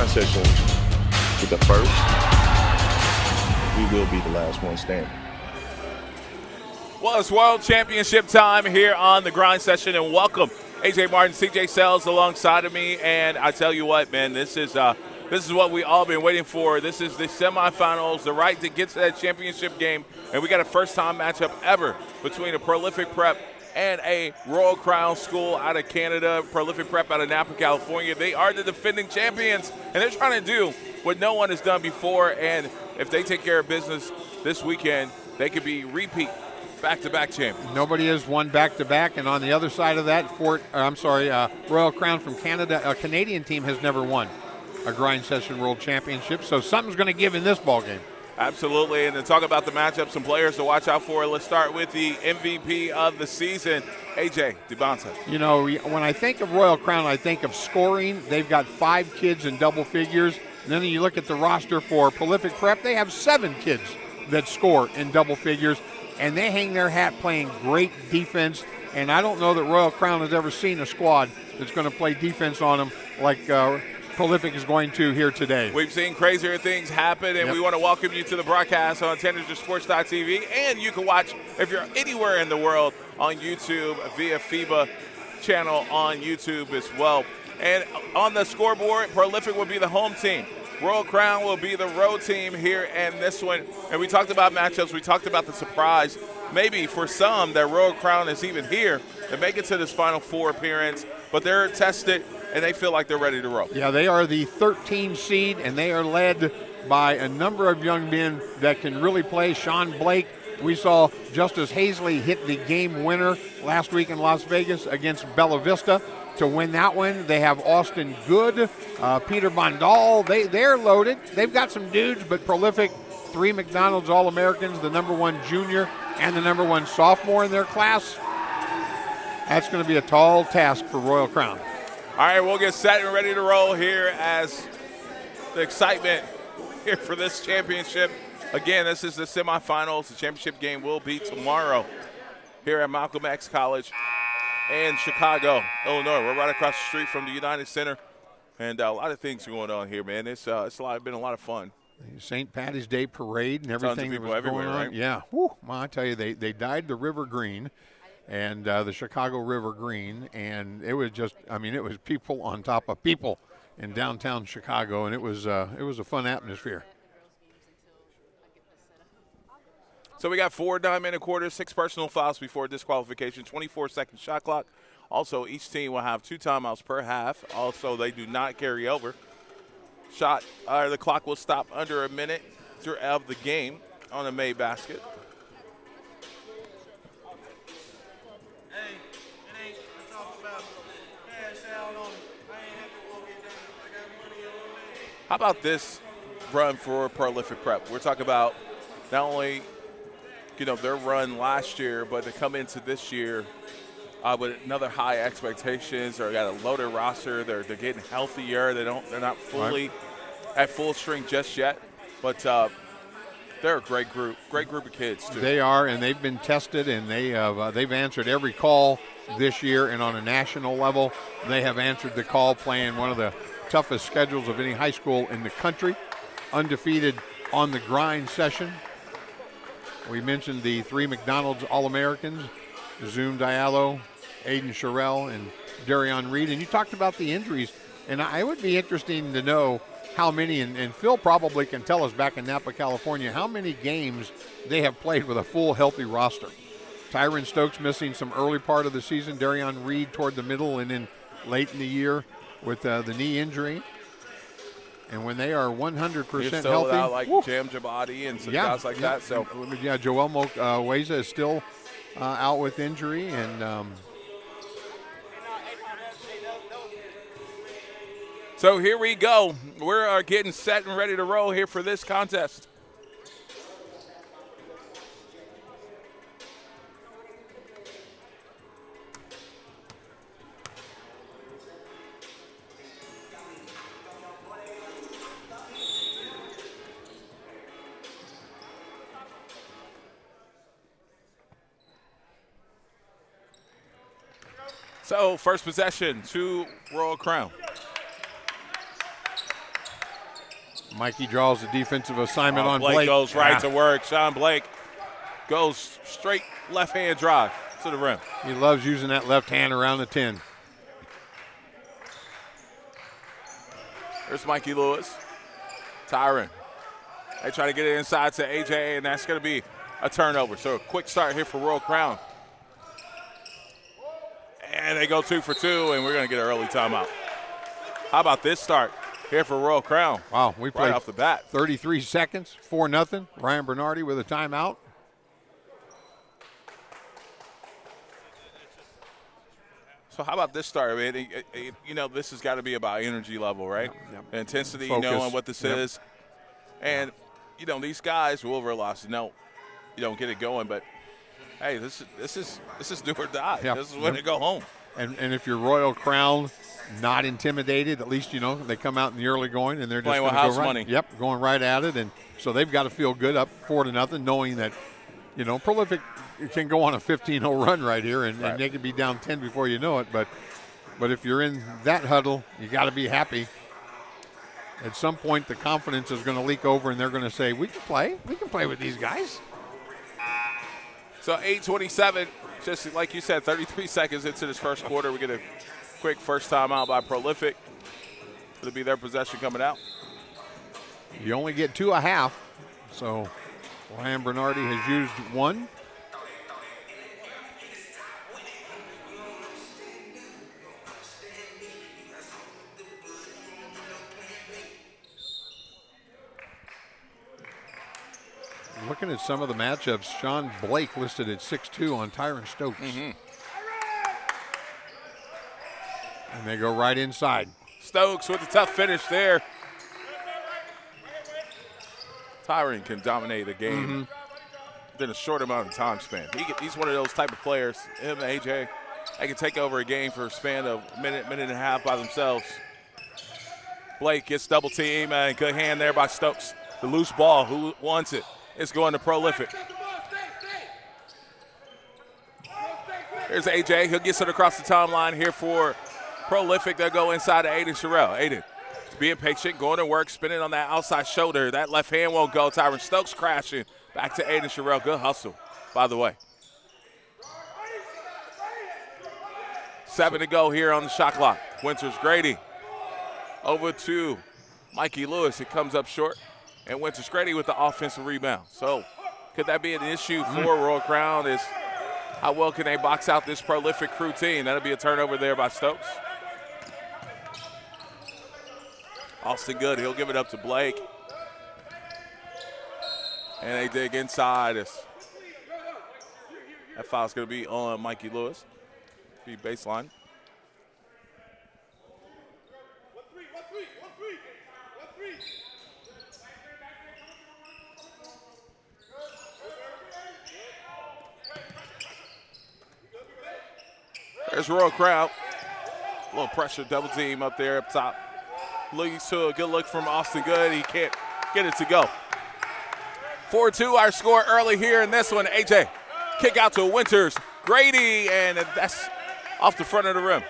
grind session to the first, we will be the last one standing. Well, it's World Championship time here on the grind session, and welcome AJ Martin, CJ Sells alongside of me. And I tell you what, man, this is what we all been waiting for. This is the semifinals, the right to get to that championship game, and we got a first-time matchup ever between a Prolific Prep and a Royal Crown school out of Canada. Prolific Prep out of Napa, California. They are the defending champions, and they're trying to do what no one has done before. And if they take care of business this weekend, they could be repeat back-to-back champions. Nobody has won back-to-back, and on the other side of that, Royal Crown from Canada, a Canadian team has never won a grind session world championship, so something's going to give in this ball game. Absolutely, and to talk about the matchups and players to watch out for, let's start with the MVP of the season, AJ DeBonta. You know, when I think of Royal Crown, I think of scoring. They've got 5 kids in double figures. And then you look at the roster for Prolific Prep, they have 7 kids that score in double figures, and they hang their hat playing great defense. And I don't know that Royal Crown has ever seen a squad that's going to play defense on them like Prolific is going to here today. We've seen crazier things happen, and we want to welcome you to the broadcast on TenderSports.tv. And you can watch, if you're anywhere in the world, on YouTube via FIBA channel on YouTube as well. And on the scoreboard, Prolific will be the home team. Royal Crown will be the road team here in this one. And we talked about matchups. We talked about the surprise, maybe for some, that Royal Crown is even here and make it to this Final Four appearance. But they're tested, and they feel like they're ready to roll. Yeah, they are the 13 seed, and they are led by a number of young men that can really play. Sean Blake, we saw Justice Hazley hit the game winner last week in Las Vegas against Bella Vista to win that one. They have Austin Good, Peter Bondal. They're loaded. They've got some dudes, but Prolific, 3 McDonald's All-Americans, the #1 junior and the #1 sophomore in their class. That's going to be a tall task for Royal Crown. All right, we'll get set and ready to roll here as the excitement here for this championship. Again, this is the semifinals. The championship game will be tomorrow here at Malcolm X College in Chicago, Illinois. We're right across the street from the United Center, and a lot of things going on here, man. It's been a lot of fun. St. Patty's Day parade and everything that was going on. Right? Yeah, whew, well, I tell you, they dyed the river green. And the Chicago River Green, and it was just, it was people on top of people in downtown Chicago, and it was a fun atmosphere. So we got 4 9-minute quarters, 6 personal fouls before disqualification, 24-second shot clock. Also, each team will have 2 timeouts per half. Also, they do not carry over. The clock will stop under a minute of the game on a made basket. How about this run for Prolific Prep? We're talking about not only, their run last year, but to come into this year with another high expectations. They got a loaded roster. They're getting healthier. They're not fully at full strength just yet, but they're a great group of kids too. They are, and they've been tested, and they've answered every call this year, and on a national level, they have answered the call, playing one of the toughest schedules of any high school in the country. Undefeated on the grind session. We mentioned the 3 McDonald's All-Americans, Zoom Diallo, Aiden Sherrill, and Darion Reed. And you talked about the injuries, and I would be interesting to know how many, and Phil probably can tell us back in Napa, California, how many games they have played with a full healthy roster. Tyron Stokes missing some early part of the season, Darion Reed toward the middle, and then late in the year with the knee injury. And when they are 100% still healthy, without like Jam Jabati and some guys like that. So Joel Weza is still out with injury, and so here we go. We're getting set and ready to roll here for this contest. So first possession to Royal Crown. Mikey draws the defensive assignment on Blake. Blake. Goes right to work. Sean Blake goes straight left-hand drive to the rim. He loves using that left hand around the 10. There's Mikey Lewis. Tyron. They try to get it inside to AJ, and that's going to be a turnover. So a quick start here for Royal Crown. And they go 2 for 2, and we're going to get an early timeout. How about this start here for Royal Crown? Wow, we played right off the bat. 33 seconds, 4-0. Ryan Bernardi with a timeout. So how about this start? I mean, you know, this has got to be about energy level, right? Yep. The intensity, Focus. you know, and what this Yep. is. And, you know, these guys will realize, no, you don't get it going, but, hey, this is do or die. Yep. This is when to go home. And if you're Royal Crown, not intimidated, at least, you know, they come out in the early going and they're just Playing going with to go house right. money. Yep, going right at it. And so they've got to feel good up 4-0, knowing that, you know, Prolific can go on a 15-0 run right here and they can be down 10 before you know it. But if you're in that huddle, you got to be happy. At some point, the confidence is going to leak over, and they're going to say, we can play. We can play with these guys. So 8:27, just like you said, 33 seconds into this first quarter. We get a quick first timeout by Prolific. It'll be their possession coming out. You only get 2 a half, so Ryan Bernardi has used 1. Looking at some of the matchups, Sean Blake listed at 6'2" on Tyron Stokes. Mm-hmm. And they go right inside. Stokes with a tough finish there. Tyron can dominate a game within a short amount of time span. He's one of those type of players, him and AJ, they can take over a game for a span of a minute and a half by themselves. Blake gets double team, and good hand there by Stokes. The loose ball, who wants it? It's going to Prolific. Here's AJ. He'll get it across the timeline here for Prolific. They'll go inside to Aiden Sherrill. Aiden being patient, going to work, spinning on that outside shoulder. That left hand won't go. Tyron Stokes crashing. Back to Aiden Sherrill. Good hustle, by the way. 7 to go here on the shot clock. Winters Grady over to Mikey Lewis. It comes up short. And Winters Grady with the offensive rebound. So could that be an issue for Royal Crown is how well can they box out this Prolific crew team? That'll be a turnover there by Stokes. Austin Good, he'll give it up to Blake. And they dig inside. That foul's going to be on Mikey Lewis. Be baseline. There's Royal Crown. A little pressure, double team up there up top. Leads to a good look from Austin Good. He can't get it to go. 4-2 our score early here in this one. AJ, kick out to Winters Grady, and that's off the front of the rim.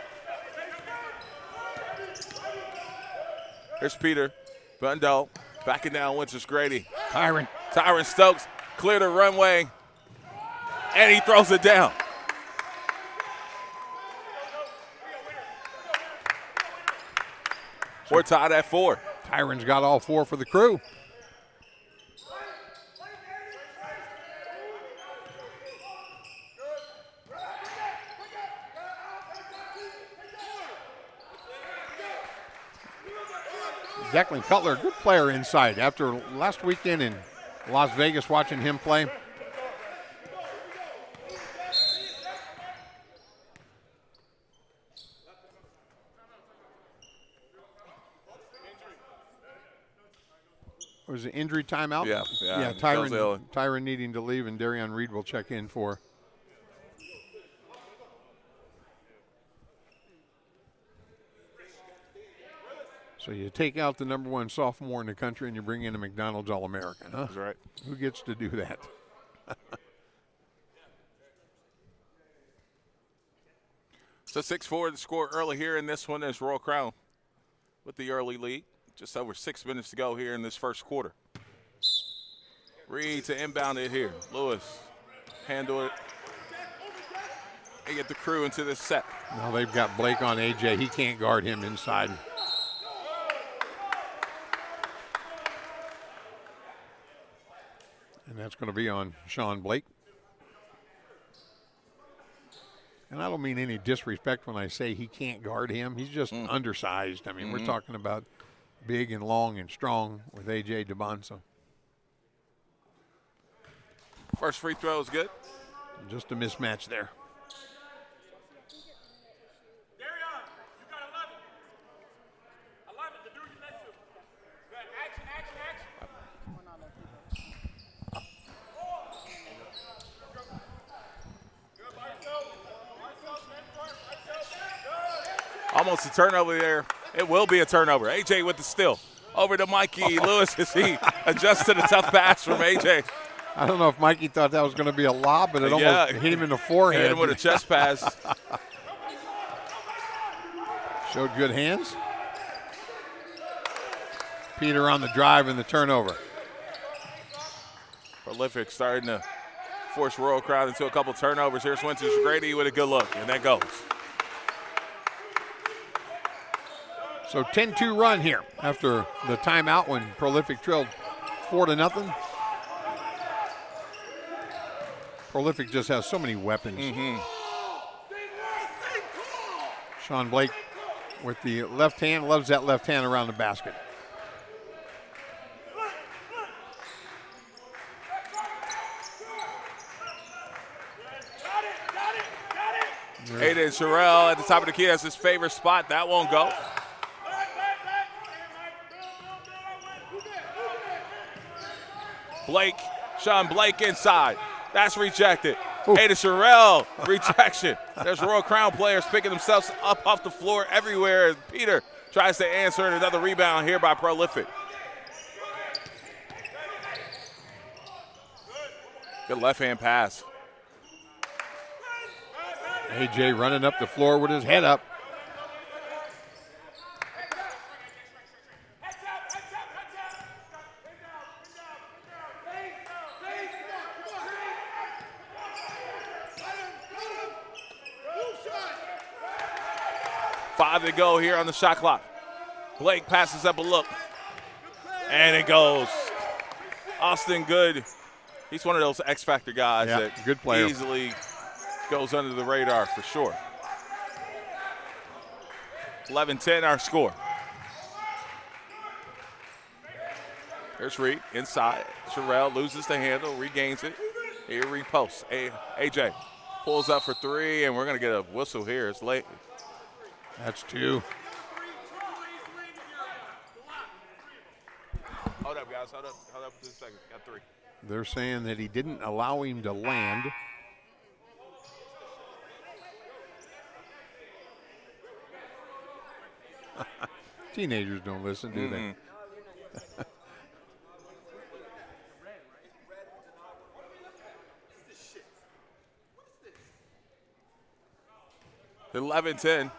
There's Peter Bundell backing down Winters Grady. Tyron Stokes clear the runway, and he throws it down. We're tied at 4. Tyron's got all 4 for the crew. Declan Cutler, good player inside. After last weekend in Las Vegas watching him play, was it injury timeout? Yeah. Tyron needing to leave, and Darian Reed will check in for. So you take out the #1 sophomore in the country, and you bring in a McDonald's All-American, huh? That's right. Who gets to do that? So 6-4 the score early here in this one is Royal Crown with the early lead. Just over 6 minutes to go here in this first quarter. Reed to inbound it here. Lewis handle it. And get the crew into this set. Now they've got Blake on AJ. He can't guard him inside. And that's going to be on Sean Blake. And I don't mean any disrespect when I say he can't guard him. He's just undersized. I mean, we're talking about big and long and strong with A.J. DeBonsa. First free throw is good. Just a mismatch there. Almost a turnover there. It will be a turnover. AJ with the steal. Over to Mikey Lewis as he adjusts to the tough pass from AJ. I don't know if Mikey thought that was going to be a lob, but it almost hit him in the forehead. Hit him with a chest pass. Showed good hands. Peter on the drive and the turnover. Prolific starting to force Royal Crowd into a couple turnovers. Here's Winters Grady with a good look, and that goes. So 10-2 run here after the timeout when Prolific trailed 4-0. Prolific just has so many weapons. Sean Blake with the left hand, loves that left hand around the basket. Aiden Sherrill at the top of the key. That's his favorite spot. That won't go. Blake, Sean Blake inside. That's rejected. Aiden Sherrill, rejection. There's Royal Crown players picking themselves up off the floor everywhere. Peter tries to answer, and another rebound here by Prolific. Good left-hand pass. AJ running up the floor with his head up. Five to go here on the shot clock. Blake passes up a look. And it goes. Austin Good. He's one of those X-Factor guys that good player. Easily goes under the radar for sure. 11-10 our score. Here's Reed inside. Sherrill loses the handle, regains it. Here reposts. AJ pulls up for three, and we're going to get a whistle here. It's late. That's two. Hold up, guys. Hold up just a second. Got three. They're saying that he didn't allow him to land. Teenagers don't listen, do they? The 11-10.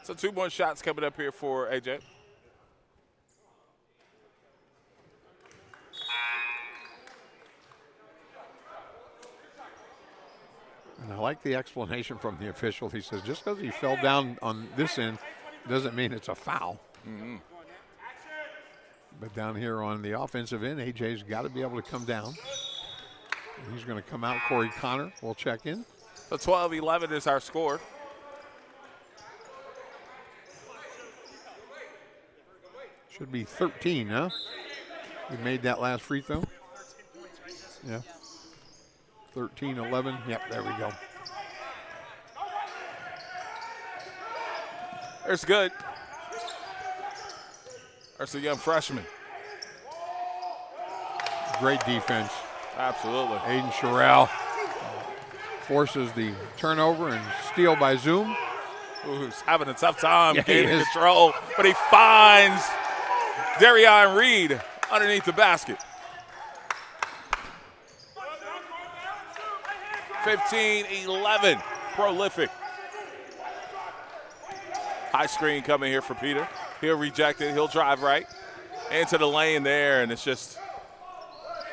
So 2 more shots coming up here for AJ. And I like the explanation from the official. He says just because he fell down on this end doesn't mean it's a foul. But down here on the offensive end, AJ's got to be able to come down. And he's going to come out. Corey Connor will check in. So 12-11 is our score. Should be 13, huh? We made that last free throw. Yeah. 13-11. Yep, there we go. There's Good. There's a young freshman. Great defense. Absolutely. Aiden Sherrill forces the turnover and steal by Zoom. Who's having a tough time getting control, but he finds Darion Reed underneath the basket. 15-11. Prolific. High screen coming here for Peter. He'll reject it. He'll drive right into the lane there, and it's just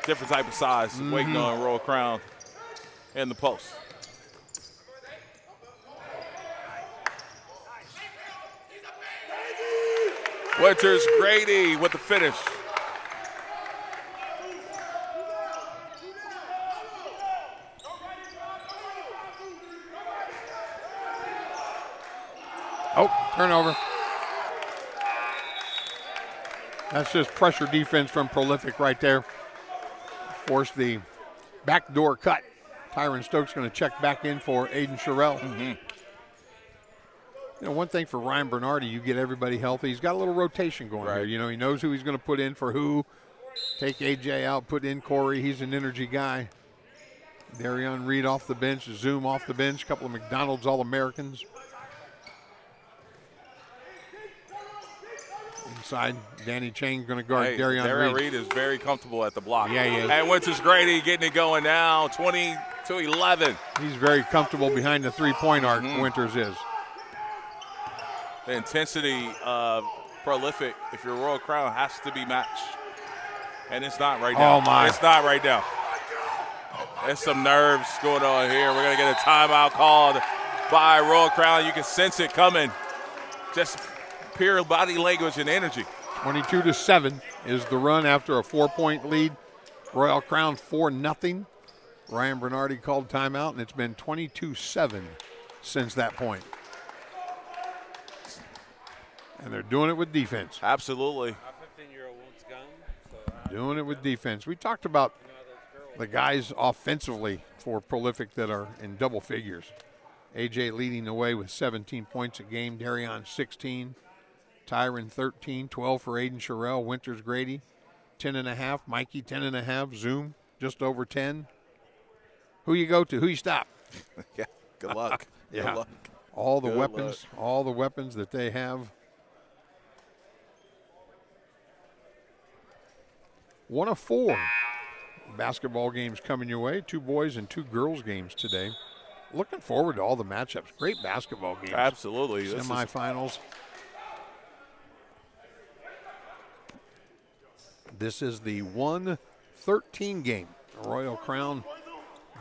different type of size. Waiting on Royal Crown in the post. Winters Grady with the finish. Oh, turnover. That's just pressure defense from Prolific right there. Force the backdoor cut. Tyron Stokes going to check back in for Aiden Sherrill. You know, one thing for Ryan Bernardi, you get everybody healthy. He's got a little rotation going here. You know, he knows who he's going to put in for who. Take AJ out, put in Corey. He's an energy guy. Darion Reed off the bench, Zoom off the bench, a couple of McDonald's All-Americans. Inside, Danny Chang going to guard Darion Reed. Reed is very comfortable at the block. Yeah, he is. And Winters Grady getting it going now, 20-11. He's very comfortable behind the three-point arc, Winters is. The intensity of Prolific, if you're Royal Crown, has to be matched. And it's not right now. Oh, my. It's not right now. There's some nerves going on here. We're going to get a timeout called by Royal Crown. You can sense it coming. Just pure body language and energy. 22-7 is the run after a 4-point lead. Royal Crown 4-0. Ryan Bernardi called timeout, and it's been 22-7 since that point. And they're doing it with defense. Absolutely. Doing it with defense. We talked about the guys offensively for Prolific that are in double figures. AJ leading the way with 17 points a game. Darion 16. Tyron 13. 12 for Aiden Sherrill. Winters Grady 10.5. Mikey 10.5. Zoom just over 10. Who you go to? Who you stop? Yeah. Good luck. Yeah. Good luck. All the Good weapons, luck. all the weapons that they have. 1 of 4 basketball games coming your way. 2 boys and 2 girls games today. Looking forward to all the matchups. Great basketball games. Absolutely. Semifinals. This is the 1-13 game. Royal Crown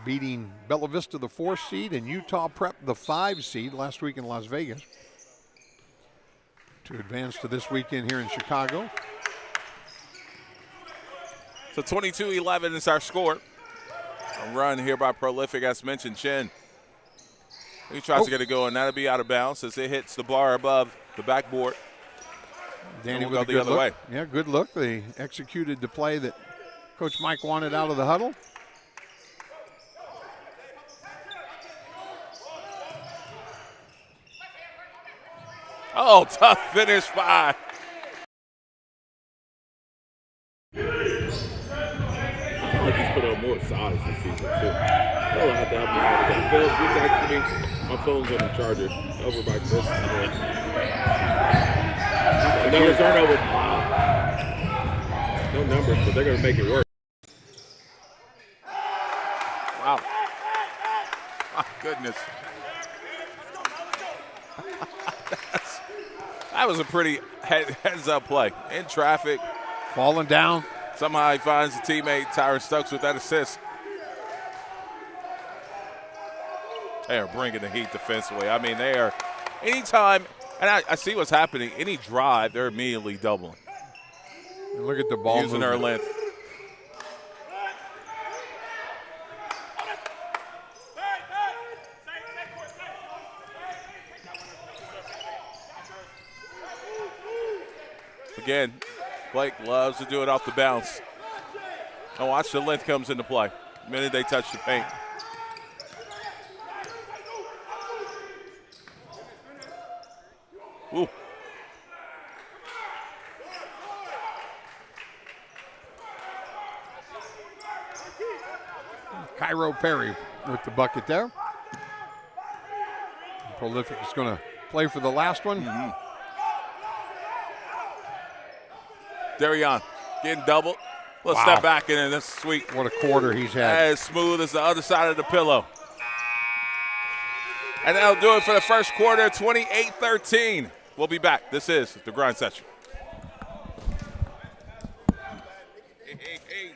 beating Bella Vista, the 4 seed, and Utah Prep, the 5 seed, last week in Las Vegas, to advance to this weekend here in Chicago. So 22-11 is our score. A run here by Prolific, as mentioned. Chin. He tries to get it going. That'll be out of bounds as it hits the bar above the backboard. Danny we'll with go a the good other look. way. Yeah, good look. They executed the play that Coach Mike wanted out of the huddle. Oh, tough finish by. Like he's put on more size this season too. I'll have to have my Phil, get back to me. My phone's on the charger. Over by Chris. The numbers aren't over. No numbers, but they're gonna make it work. Wow. My goodness. That was a pretty heads-up play. In traffic. Falling down. Somehow he finds a teammate, Tyron Stokes, with that assist. They are bringing the heat defensively. I mean, they are, anytime, and I see what's happening, any drive, they're immediately doubling. And look at the ball Using their length. Again, Blake loves to do it off the bounce. And watch the length comes into play the minute they touch the paint. Ooh. Cairo Perry with the bucket there. Prolific is going to play for the last one. Darion getting doubled. Let's step back in, and that's sweet. What a quarter he's had. As smooth as the other side of the pillow. And that'll do it for the first quarter, 28-13. We'll be back. This is the Grind Session. Hey.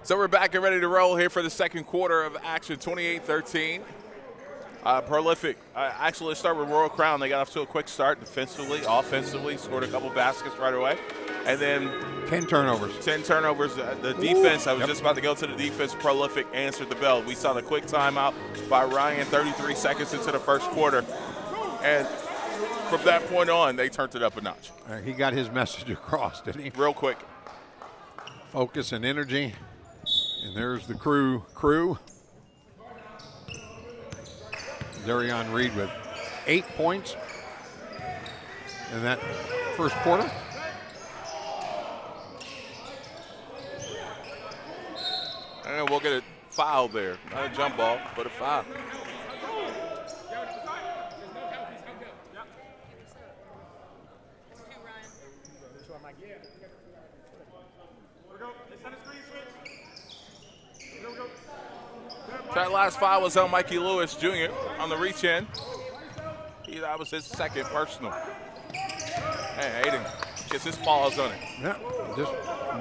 So we're back and ready to roll here for the second quarter of action, 28-13. Prolific. Actually, let's start with Royal Crown. They got off to a quick start defensively, offensively, scored a couple baskets right away. And then 10 turnovers. 10 turnovers. The defense, I was just about to go to the defense. Prolific answered the bell. We saw the quick timeout by Ryan, 33 seconds into the first quarter. And from that point on, they turned it up a notch. He got his message across, didn't he? Real quick. Focus and energy. And there's the crew. Darion Reed with 8 points in that first quarter. And we'll get a foul there. Not a jump ball, but a foul. That last foul was on Mikey Lewis Jr. on the reach in. That was his second personal. Hey, Aiden gets his paws on it. Yeah, just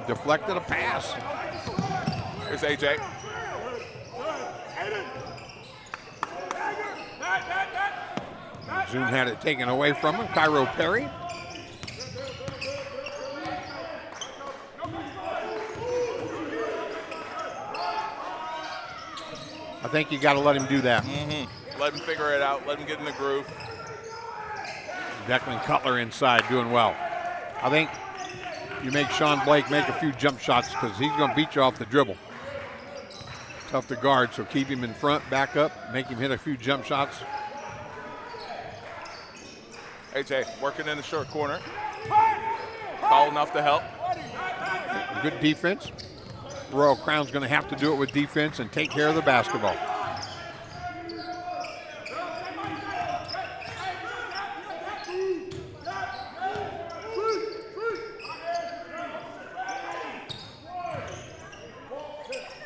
deflected a pass. Here's AJ. Zoom had it taken away from him. Cairo Perry. I think you got to let him do that. Let him figure it out. Let him get in the groove. Declan Cutler inside doing well. I think you make Sean Blake make a few jump shots because he's going to beat you off the dribble. Tough to guard, so keep him in front, back up, make him hit a few jump shots. AJ working in the short corner. Calling off the help. Good defense. Royal Crown's going to have to do it with defense and take care of the basketball.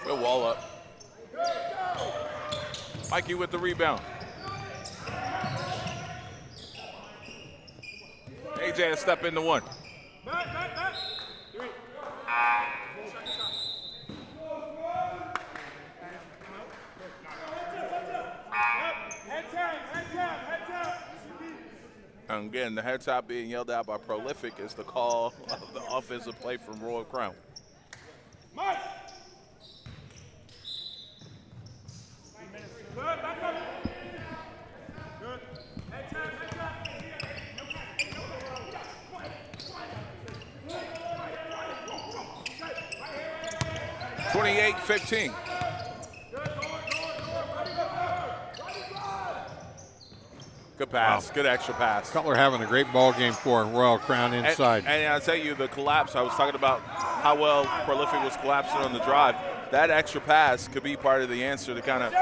Good wall up. Mikey with the rebound. AJ a step into one. And again, the head top being yelled out by Prolific is the call of the offensive play from Royal Crown. Mike. 28-15. Good pass, good extra pass. Cutler having a great ball game for Royal Crown inside. And I'll tell you, the collapse, I was talking about how well Prolific was collapsing on the drive. That extra pass could be part of the answer to kind of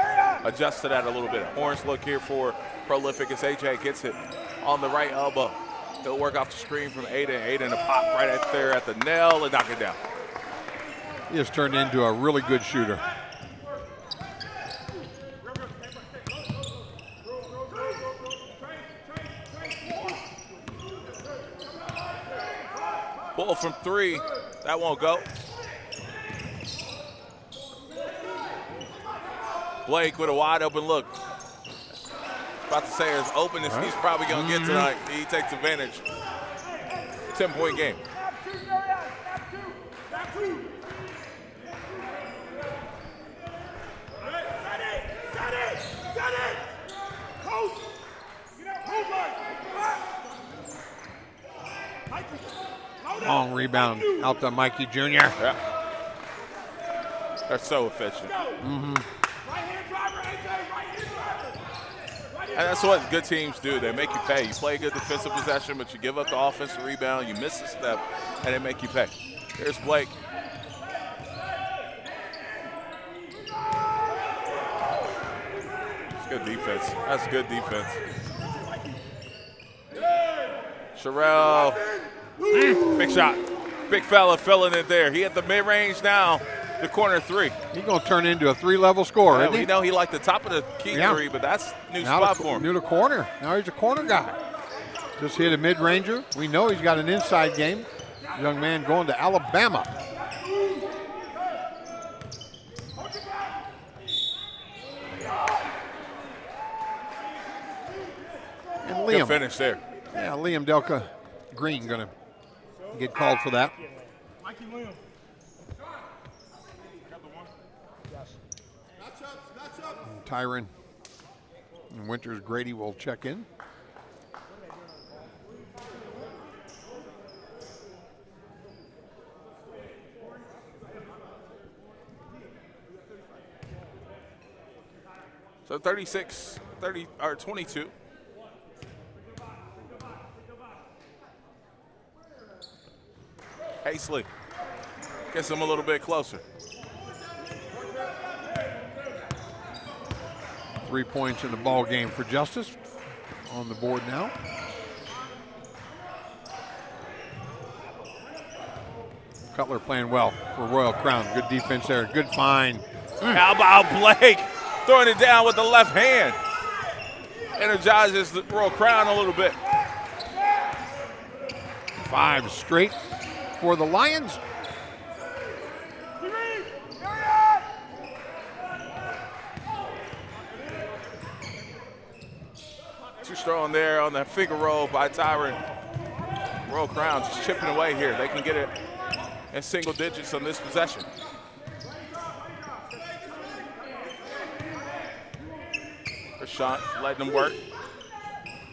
adjust to that a little bit. Horns look here for Prolific as AJ gets it on the right elbow. He'll work off the screen from Aiden. Aiden to pop right at there at the nail and knock it down. He has turned into a really good shooter. Pull from 3. That won't go. Blake with a wide open look. About to say as open as he's probably going to get tonight. He takes advantage. 10-point game. Long rebound out to Mikey Jr. Yeah. They're so efficient. And that's what good teams do. They make you pay. You play a good defensive possession, but you give up the offensive rebound, you miss a step, and they make you pay. Here's Blake. It's good defense. That's good defense. Sherrell. Big shot. Big fella filling it there. He at the mid-range now. The corner 3. He's going to turn into a 3-level scorer, Yeah, isn't he? we know he liked the top of the key 3, but that's new Now spot for him. New to corner. Now he's a corner guy. Just hit a mid-ranger. We know he's got an inside game. Young man going to Alabama. And Liam. Good finish there. Yeah, Liam Delka Green going to get called for that. And Tyron and Winters Grady will check in. So 36, 30, or 22. Hastley gets him a little bit closer. 3 points in the ball game for Justice. On the board now. Cutler playing well for Royal Crown. Good defense there. Good find. How about Blake throwing it down with the left hand? Energizes the Royal Crown a little bit. 5 straight for the Lions. Too strong there on that Figaro by Tyron. Royal Crown just chipping away here. They can get it in single digits on this possession. Shot, letting them work.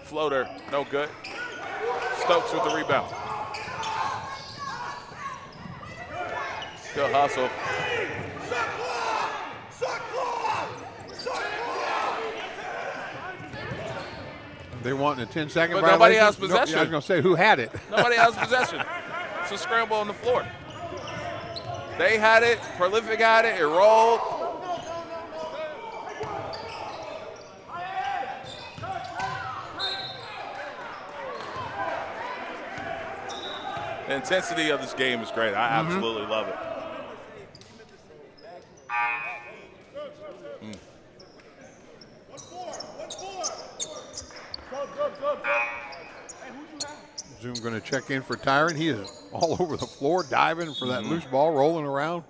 Floater, no good. Stokes with the rebound. Still hustle. They want a 10-second But violation. nobody has possession. No, I was going to say, who had it? Nobody has possession. It's a scramble on the floor. They had it. Prolific had it. It rolled. The intensity of this game is great. I absolutely love it. Zoom going to check in for Tyron. He is all over the floor, diving for that loose ball, rolling around.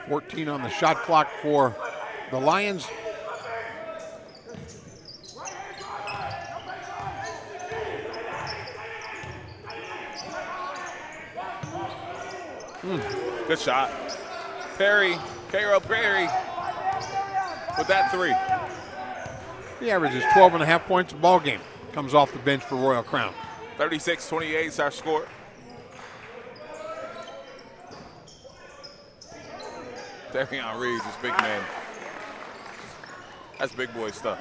$14 on the shot clock for the Lions. Good shot. Perry, Cairo Perry with that 3. He averages 12.5 points a ball game. Comes off the bench for Royal Crown. 36-28 is our score. Darion Reeves is big man. That's big boy stuff.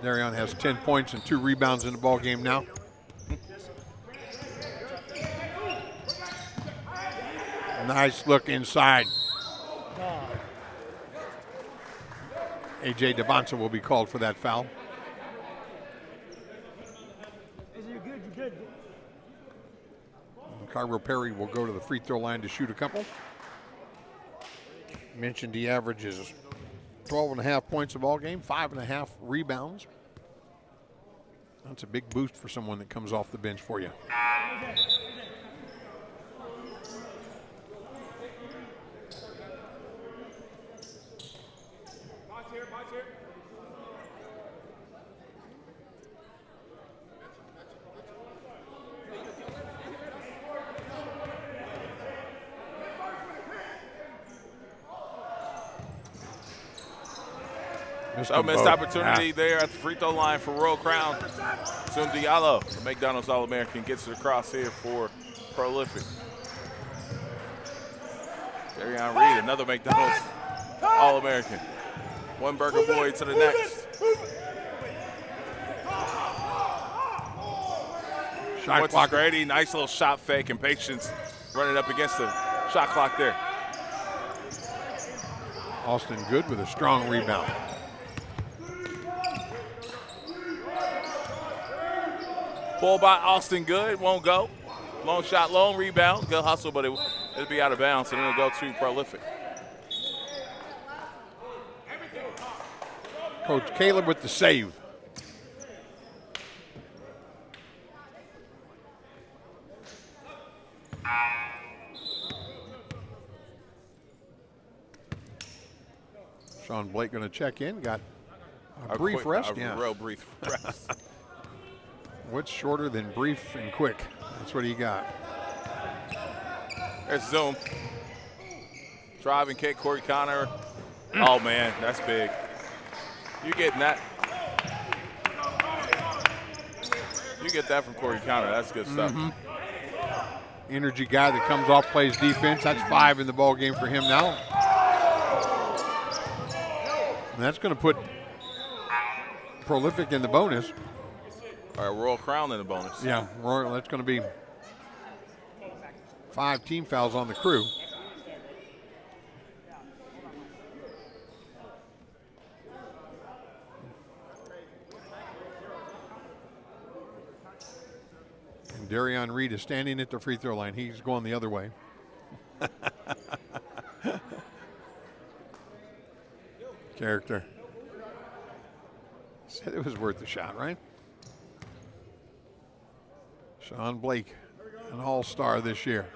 Darion has 10 points and 2 rebounds in the ball game now. Nice look inside. A.J. Devonsa will be called for that foul. And Cairo Perry will go to the free throw line to shoot a couple. Mentioned he averages 12.5 points a ball game, 5.5 rebounds. That's a big boost for someone that comes off the bench for you. So missed opportunity there at the free throw line for Royal Crown. Soon Diallo, the McDonald's All-American, gets it across here for Prolific. Darion Reed, another McDonald's All-American. One burger boy to the next. Shot clock. Grady, nice little shot fake and patience running up against the shot clock there. Austin Good with a strong rebound. Ball by Austin Good, won't go. Long shot, long rebound. Good hustle, but it'll be out of bounds, and it'll go to Prolific. Coach Caleb with the save. Sean Blake going to check in. Got a brief rest. Real brief rest. What's shorter than brief and quick? That's what he got. There's Zoom. Driving kick, Corey Connor. Oh, man, that's big. You getting that? You get that from Corey Connor. That's good stuff. Energy guy that comes off, plays defense. That's 5 in the ball game for him now. And that's going to put Prolific in the bonus. All right, Royal Crown in the bonus. Yeah, Royal, that's going to be 5 team fouls on the crew. And Darion Reed is standing at the free throw line. He's going the other way. Character. Said it was worth the shot, right? Sean Blake, an all-star this year.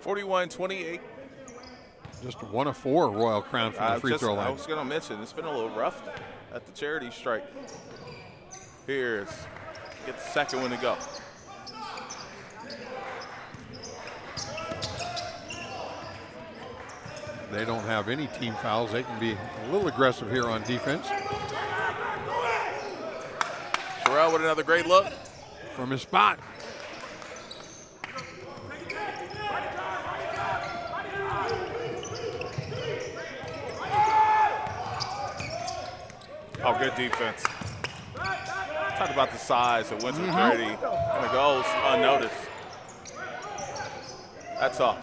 (41-28). Just 1 of 4 Royal Crown from the free throw line. I was going to mention, it's been a little rough at the charity strike. Here's, get the second one to go. They don't have any team fouls. They can be a little aggressive here on defense. Sherrell with another great look. From his spot. Oh, good defense. Talk about the size of Winston Grady, and it goes unnoticed. That's all.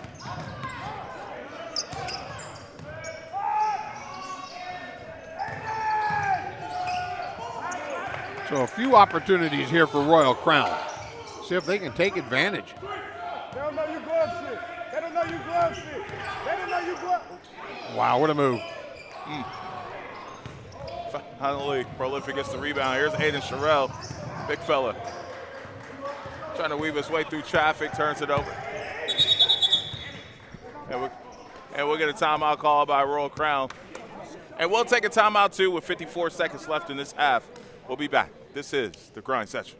So a few opportunities here for Royal Crown. See if they can take advantage. They don't know you glove shit. They don't know you glove shit. They don't know you glove. Wow, what a move. Finally, Prolific gets the rebound. Here's Aiden Sherrell, big fella. Trying to weave his way through traffic, turns it over. And we'll get a timeout call by Royal Crown. And we'll take a timeout too with 54 seconds left in this half. We'll be back. This is the Grind Session.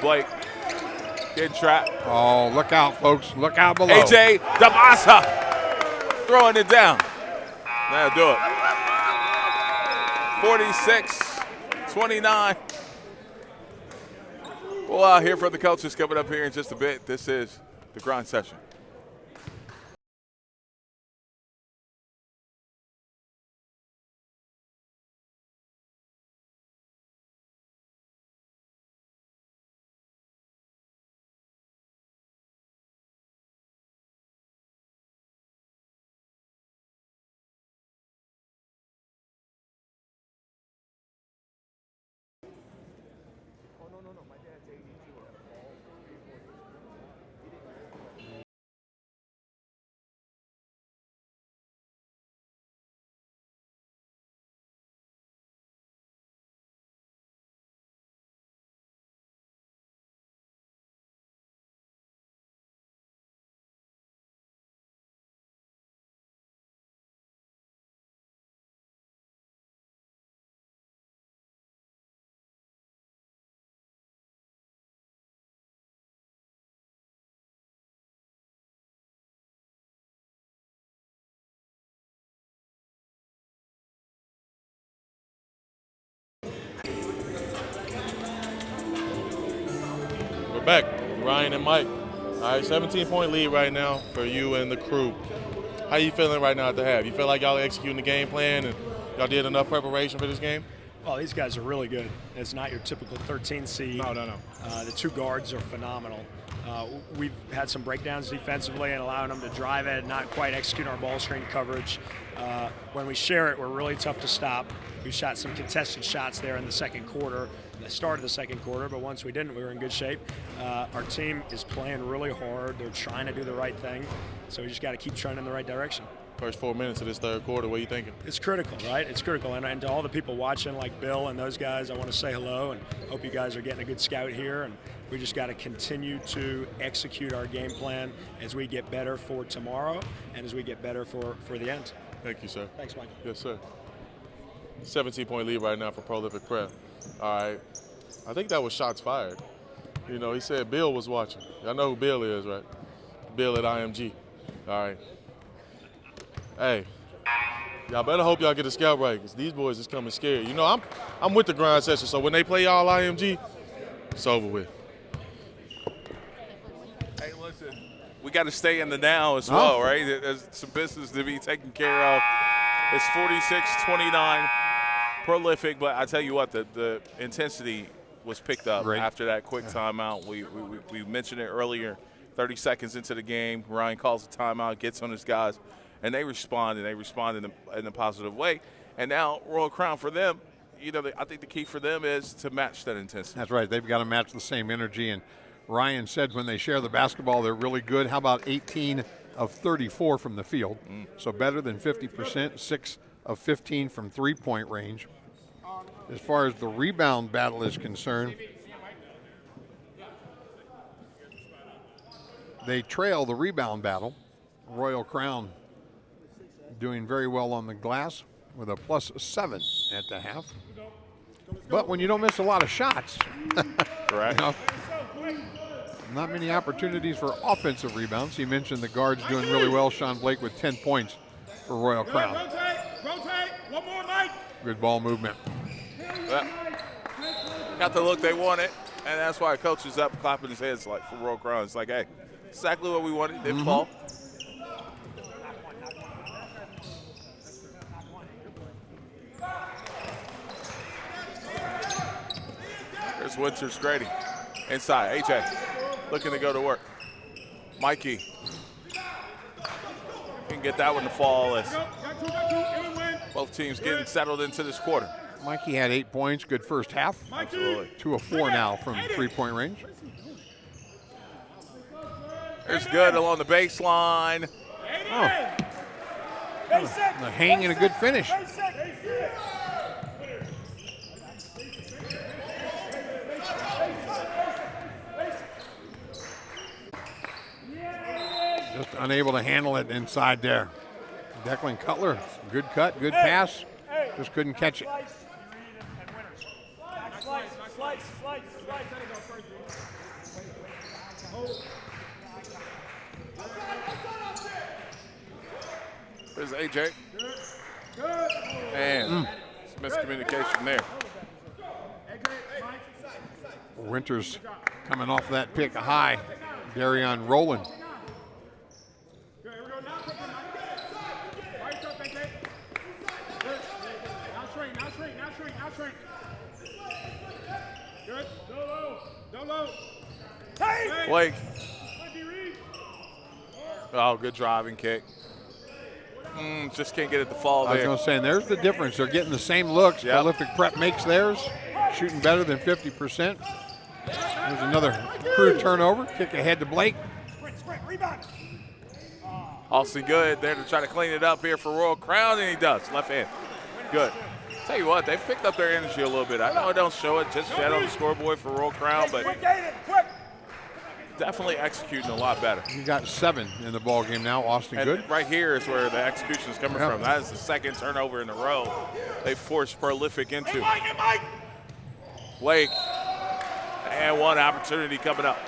Blake getting trapped. Oh, look out, folks. Look out below. AJ Dabasa throwing it down. That'll do it. 46-29. We'll hear from the coaches coming up here in just a bit. This is the grind session. Back, Ryan and Mike. All right, 17-point lead right now for you and the crew. How you feeling right now at the half? You feel like y'all executing the game plan and y'all did enough preparation for this game? Well, these guys are really good. It's not your typical 13 seed. No. The two guards are phenomenal. We've had some breakdowns defensively and allowing them to drive it, not quite execute our ball screen coverage. When we share it, we're really tough to stop. We shot some contested shots there in the second quarter, the start of the second quarter, but once we didn't, we were in good shape. Our team is playing really hard. They're trying to do the right thing, so we just got to keep trending in the right direction. First 4 minutes of this third quarter, what are you thinking? It's critical, right? It's critical. And to all the people watching, like Bill and those guys, I want to say hello and hope you guys are getting a good scout here. And we just got to continue to execute our game plan as we get better for tomorrow and as we get better for the end. Thank you, sir. Thanks, Mike. Yes, sir. 17-point lead right now for Prolific Prep. All right. I think that was shots fired. You know, he said Bill was watching. Y'all know who Bill is, right? Bill at IMG. All right. Hey, y'all better hope y'all get a scout right, because these boys is coming scared. You know, I'm with the grind session, so when they play y'all IMG, it's over with. Hey, listen, we got to stay in the now as well, right? There's some business to be taken care of. It's 46-29, Prolific, but I tell you what, the intensity was picked up after that quick timeout. We mentioned it earlier, 30 seconds into the game, Ryan calls a timeout, gets on his guys, and they respond in a positive way. And now Royal Crown for them, you know, I think the key for them is to match that intensity. That's right. They've got to match the same energy. And Ryan said when they share the basketball, they're really good. How about 18 of 34 from the field? So better than 50%, 6 of 15 from three-point range. As far as the rebound battle is concerned, they trail the rebound battle. Royal Crown doing very well on the glass with a +7 at the half. But when you don't miss a lot of shots, correct. You know, not many opportunities for offensive rebounds. He mentioned the guards doing really well. Sean Blake with 10 points for Royal Crown. Rotate, one more, Mike. Good ball movement. Got the look they wanted, and that's why coach is up clapping his hands like for Royal Crown. It's like, hey, exactly what we wanted. Didn't fall. There's Winters Grady. Inside, AJ looking to go to work. Mikey can get that one to fall as both teams getting settled into this quarter. Mikey had 8 points, good first half. Absolutely. 2 of 4 now from three-point range. There's good along the baseline. Oh. The hang and a good finish. Just unable to handle it inside there. Declan Cutler, good cut, good pass. Just couldn't catch it. There's AJ. And miscommunication there. Winters coming off that pick high. Darion rolling. Blake. Oh, good driving kick. Just can't get it to fall I was there. going to say, and there's the difference. They're getting the same looks. Yep. Prolific Prep makes theirs, shooting better than 50%. There's another crew turnover. Kick ahead to Blake. Austin Good there to try to clean it up here for Royal Crown, and he does. Left hand. Good. Tell you what, they've picked up their energy a little bit. I know I don't show it just yet on the scoreboard for Royal Crown, but definitely executing a lot better. You got 7 in the ball game now. Austin And Good. right here is where the execution is coming from. That is the second turnover in a row they forced Prolific into. Blake, and one opportunity coming up.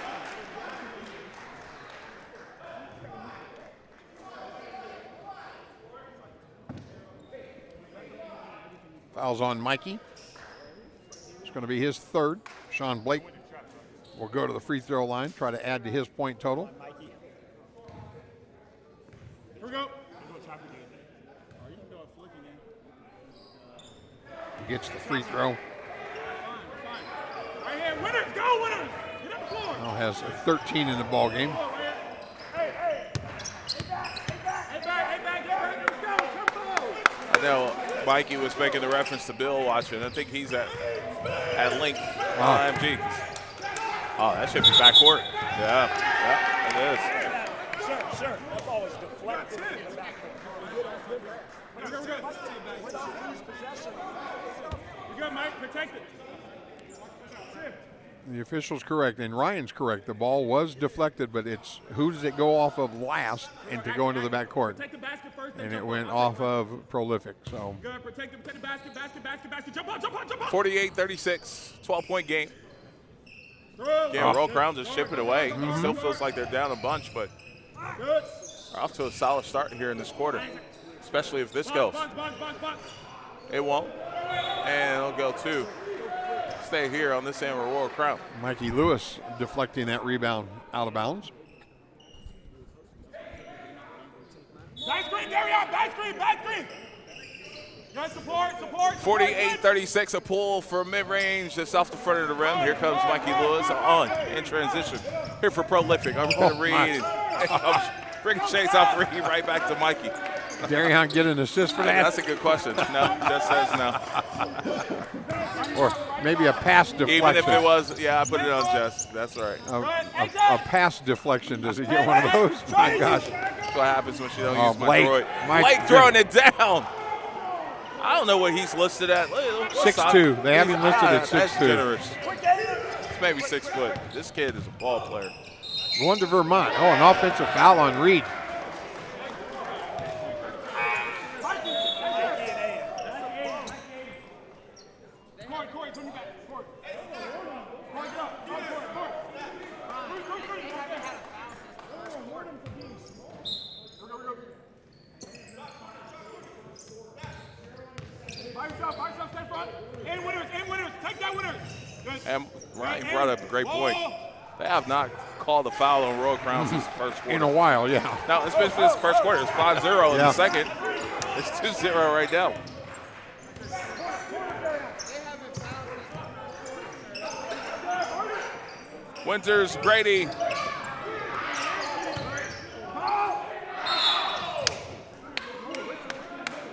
Fouls on Mikey. It's going to be his 3rd. Sean Blake will go to the free throw line, try to add to his point total. Here we go. He gets the free throw. Right here, winners, go winners. Get up the floor. Now has 13 in the ball game. Hey, back, let's go, tempo. I know Mikey was making the reference to Bill watching. I think he's at link IMG. Oh, that should be backcourt. Yeah, it is. Sir, that ball was deflected. We're good, Mike. Protect it. The official's correct, and Ryan's correct. The ball was deflected, but it's who does it go off of last and to go into the backcourt? Take the basket first. And it went off of Prolific. So Good. Protect the basket. Jump on. 48-36, 12-point game. Again, Royal Crown just chip it away. It still feels like they're down a bunch, but Good. they're off to a solid start here in this quarter, especially if this goes. It won't, and it'll go 2. Stay here on this end with Royal Crown. Mikey Lewis deflecting that rebound out of bounds. Back screen, Darion. Back screen. Good support. 48-36, a pull for mid-range just off the front of the rim. Here comes Mikey Lewis on in transition. Here for Prolific. I'm going to read. Ricochets off Reed right back to Mikey. Darion get an assist for that? That's a good question. No, just says no. Or maybe a pass deflection. Even if it was, yeah, I put it on Jess. That's right. A pass deflection. Does he get one of those? My gosh. That's what happens when she don't use my Blake. droid. Mike Blake throwing it down. I don't know what he's listed at. 6'2". They have him listed at 6'2". That's generous. It's maybe 6 foot. This kid is a ball player. Going to Vermont. Oh, an offensive foul on Reed. And Ryan brought up a great point. They have not called a foul on Royal Crown since the first quarter. In a while, yeah. No, it's been for this first quarter. It's 5-0 in the second. It's 2-0 right now. Winters, Grady.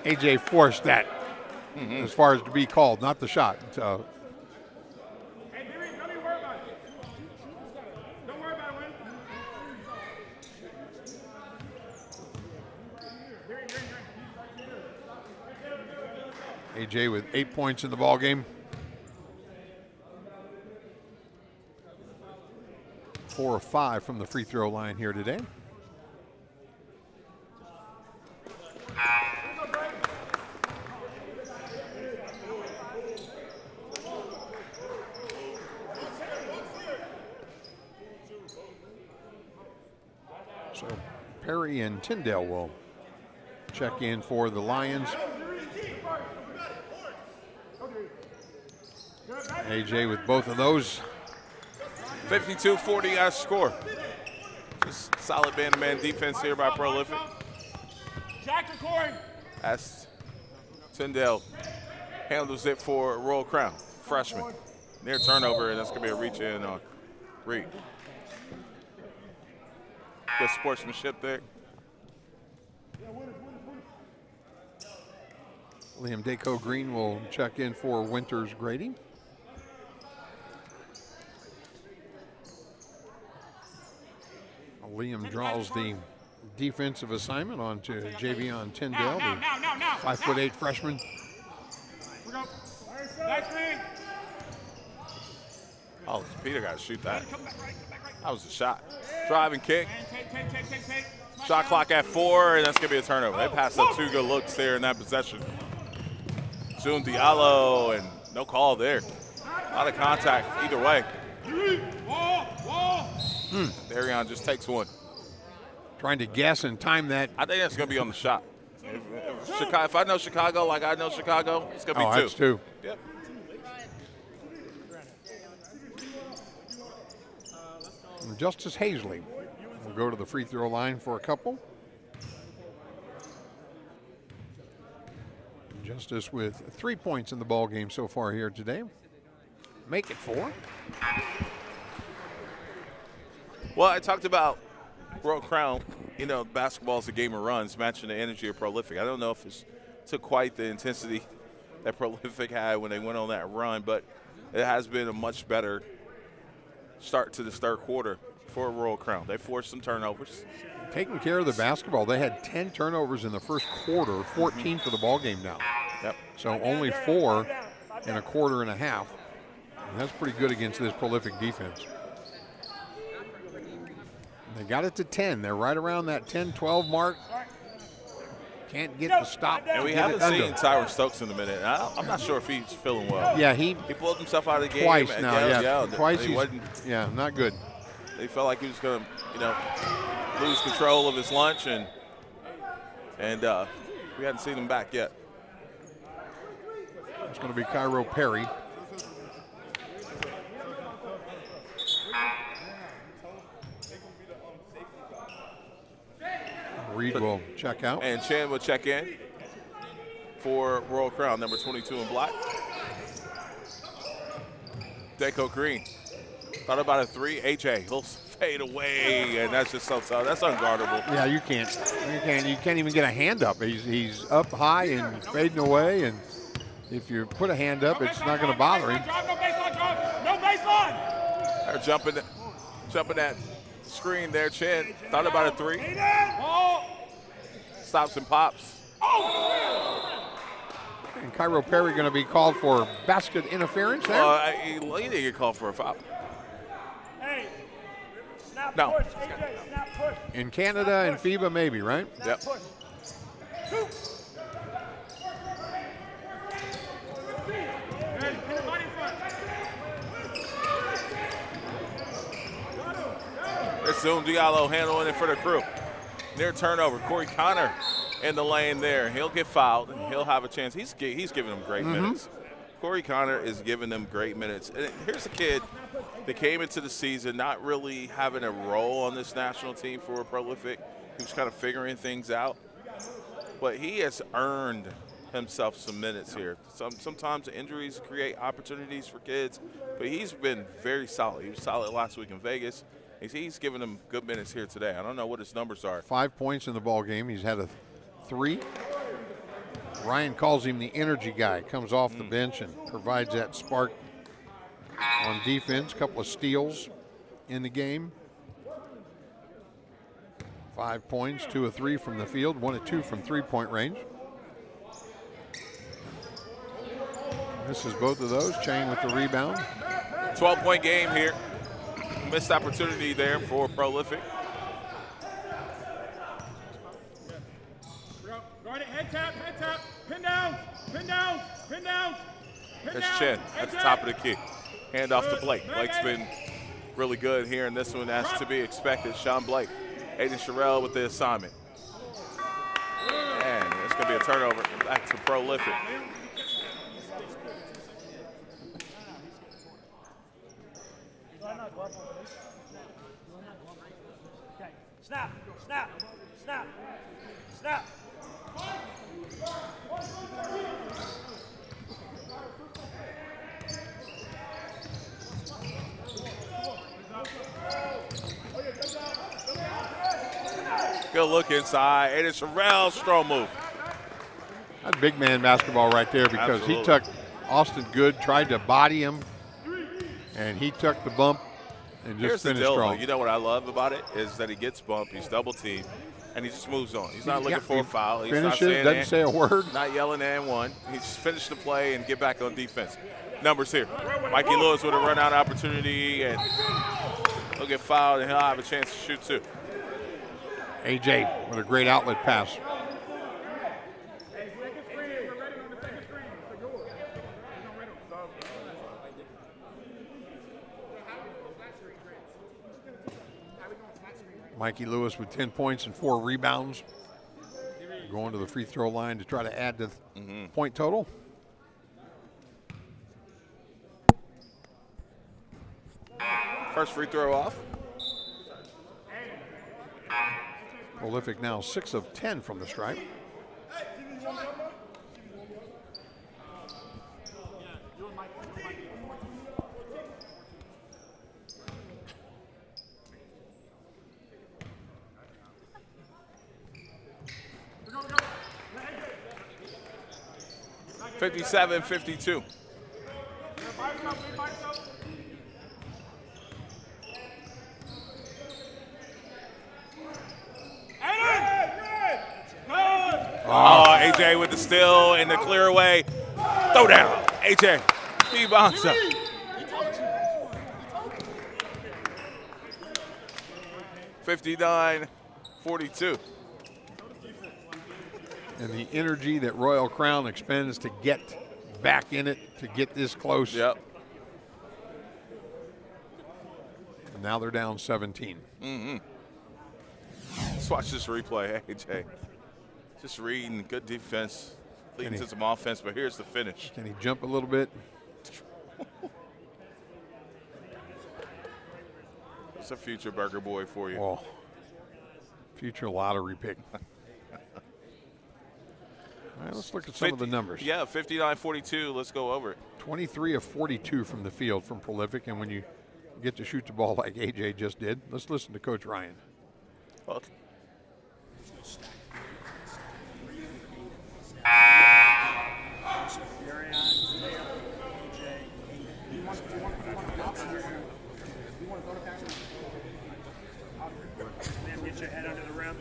AJ forced that as far as to be called, not the shot. AJ with 8 points in the ball game. 4 of 5 from the free throw line here today. So Perry and Tyndale will check in for the Lions. AJ with both of those. 52-40 our score. Just solid man-to-man defense here by Prolific. As Tyndale handles it for Royal Crown, freshman. Near turnover, and that's going to be a reach in on Reed. Good sportsmanship there. Liam Daco Green will check in for Winters Grady. Liam draws the defensive assignment onto Javion Tyndale, the 5'8" freshman. Oh, Peter got to shoot that. That was a shot. Drive and kick. Shot clock at 4, and that's going to be a turnover. They passed up 2 good looks there in that possession. June Diallo, and no call there. A lot of contact either way. Darion just takes one. Trying to guess and time that. I think that's going to be on the shot. If I know Chicago like I know Chicago, it's going to be 2. That's 2. Yep. Justice Hazley will go to the free throw line for a couple. Justice with 3 points in the ball game so far here today. Make it 4. Well, I talked about Royal Crown. You know, basketball is a game of runs, matching the energy of Prolific. I don't know if it's to quite the intensity that Prolific had when they went on that run, but it has been a much better start to this third quarter for Royal Crown. They forced some turnovers. Taking care of the basketball. They had 10 turnovers in the first quarter, 14 for the ball game now. Yep. So only 4 in a quarter and a half. And that's pretty good against this Prolific defense. They got it to 10. They're right around that 10-12 mark. Can't get the stop. And we haven't seen Tyron Stokes in a minute. I'm not sure if he's feeling well. Yeah, he pulled himself out of the game. Twice now, twice. He not good. They felt like he was going to, lose control of his lunch, and we hadn't seen him back yet. It's going to be Cairo Perry. Reed will check out. And Chan will check in for Royal Crown, number 22 in black. Daco Green. Thought about a 3. AJ, he'll fade away, and that's just so tough. That's unguardable. Yeah, you can't. You can't even get a hand up. He's up high and fading away, and if you put a hand up, it's not going to bother him. No baseline. They're jumping that screen there. Chan thought about a 3. Stops and pops. And Cairo Perry going to be called for basket interference there. He didn't get called for a foul. Hey, snap No. push, AJ, snap push. In Canada and FIBA, maybe, right? Yep. Push. Shoot. Hey, put your body in front. There's Zoom Diallo handling it for the crew. Near turnover. Corey Connor in the lane there. He'll get fouled, and he'll have a chance. He's giving them great minutes. Corey Connor is giving them great minutes. And here's a kid that came into the season not really having a role on this national team for Prolific. He was kind of figuring things out. But he has earned himself some minutes here. Sometimes injuries create opportunities for kids, but he's been very solid. He was solid last week in Vegas. He's giving them good minutes here today. I don't know what his numbers are. 5 points in the ball game. He's had a 3. Ryan calls him the energy guy. Comes off the bench and provides that spark on defense. Couple of steals in the game. 5 points, 2 of 3 from the field, 1 of 2 from 3-point range. Misses both of those. Chang with the rebound. 12-point game here. Missed opportunity there for Prolific. Guard it, head tap, pin down, pin down, pin down. There's Chen at the top of the key. Hand off to Blake. Blake's been really good here, and this one has to be expected. Sean Blake Aiden Sherrill with the assignment. And it's going to be a turnover back to Prolific. Snap, snap, snap, snap. Good look inside. Aiden Sherrill, strong move. That's big man basketball right there because Absolutely. he took Austin Good, tried to body him, and he took the bump and just Here's the finished deal, strong. though. You know what I love about it is that he gets bumped, he's double teamed, and he just moves on. He's not looking for a foul. He's not Finishes, saying doesn't say a word. not yelling and one. He just finished the play and get back on defense. Numbers here. Mikey Lewis with a run out opportunity, and he'll get fouled, and he'll have a chance to shoot too. AJ with a great outlet pass. Mikey Lewis with 10 points and 4 rebounds. Going to the free throw line to try to add to the point total. First free throw off. Prolific now 6 of 10 from the stripe. – 57-52. Oh, AJ with the steal and the clear away. Throw down. AJ. He bounces up. (59-42). And the energy that Royal Crown expends to get back in it, to get this close. Yep. And now they're down 17. Let's watch this replay, AJ. Just reading, good defense, leading to some offense, but here's the finish. Can he jump a little bit? It's a future burger boy for you. Oh, future lottery pick. All right, let's look at some of the numbers. Yeah, 59-42. Let's go over it. 23 of 42 from the field from Prolific, and when you get to shoot the ball like AJ just did, let's listen to Coach Ryan. Well, Get your head under the rim.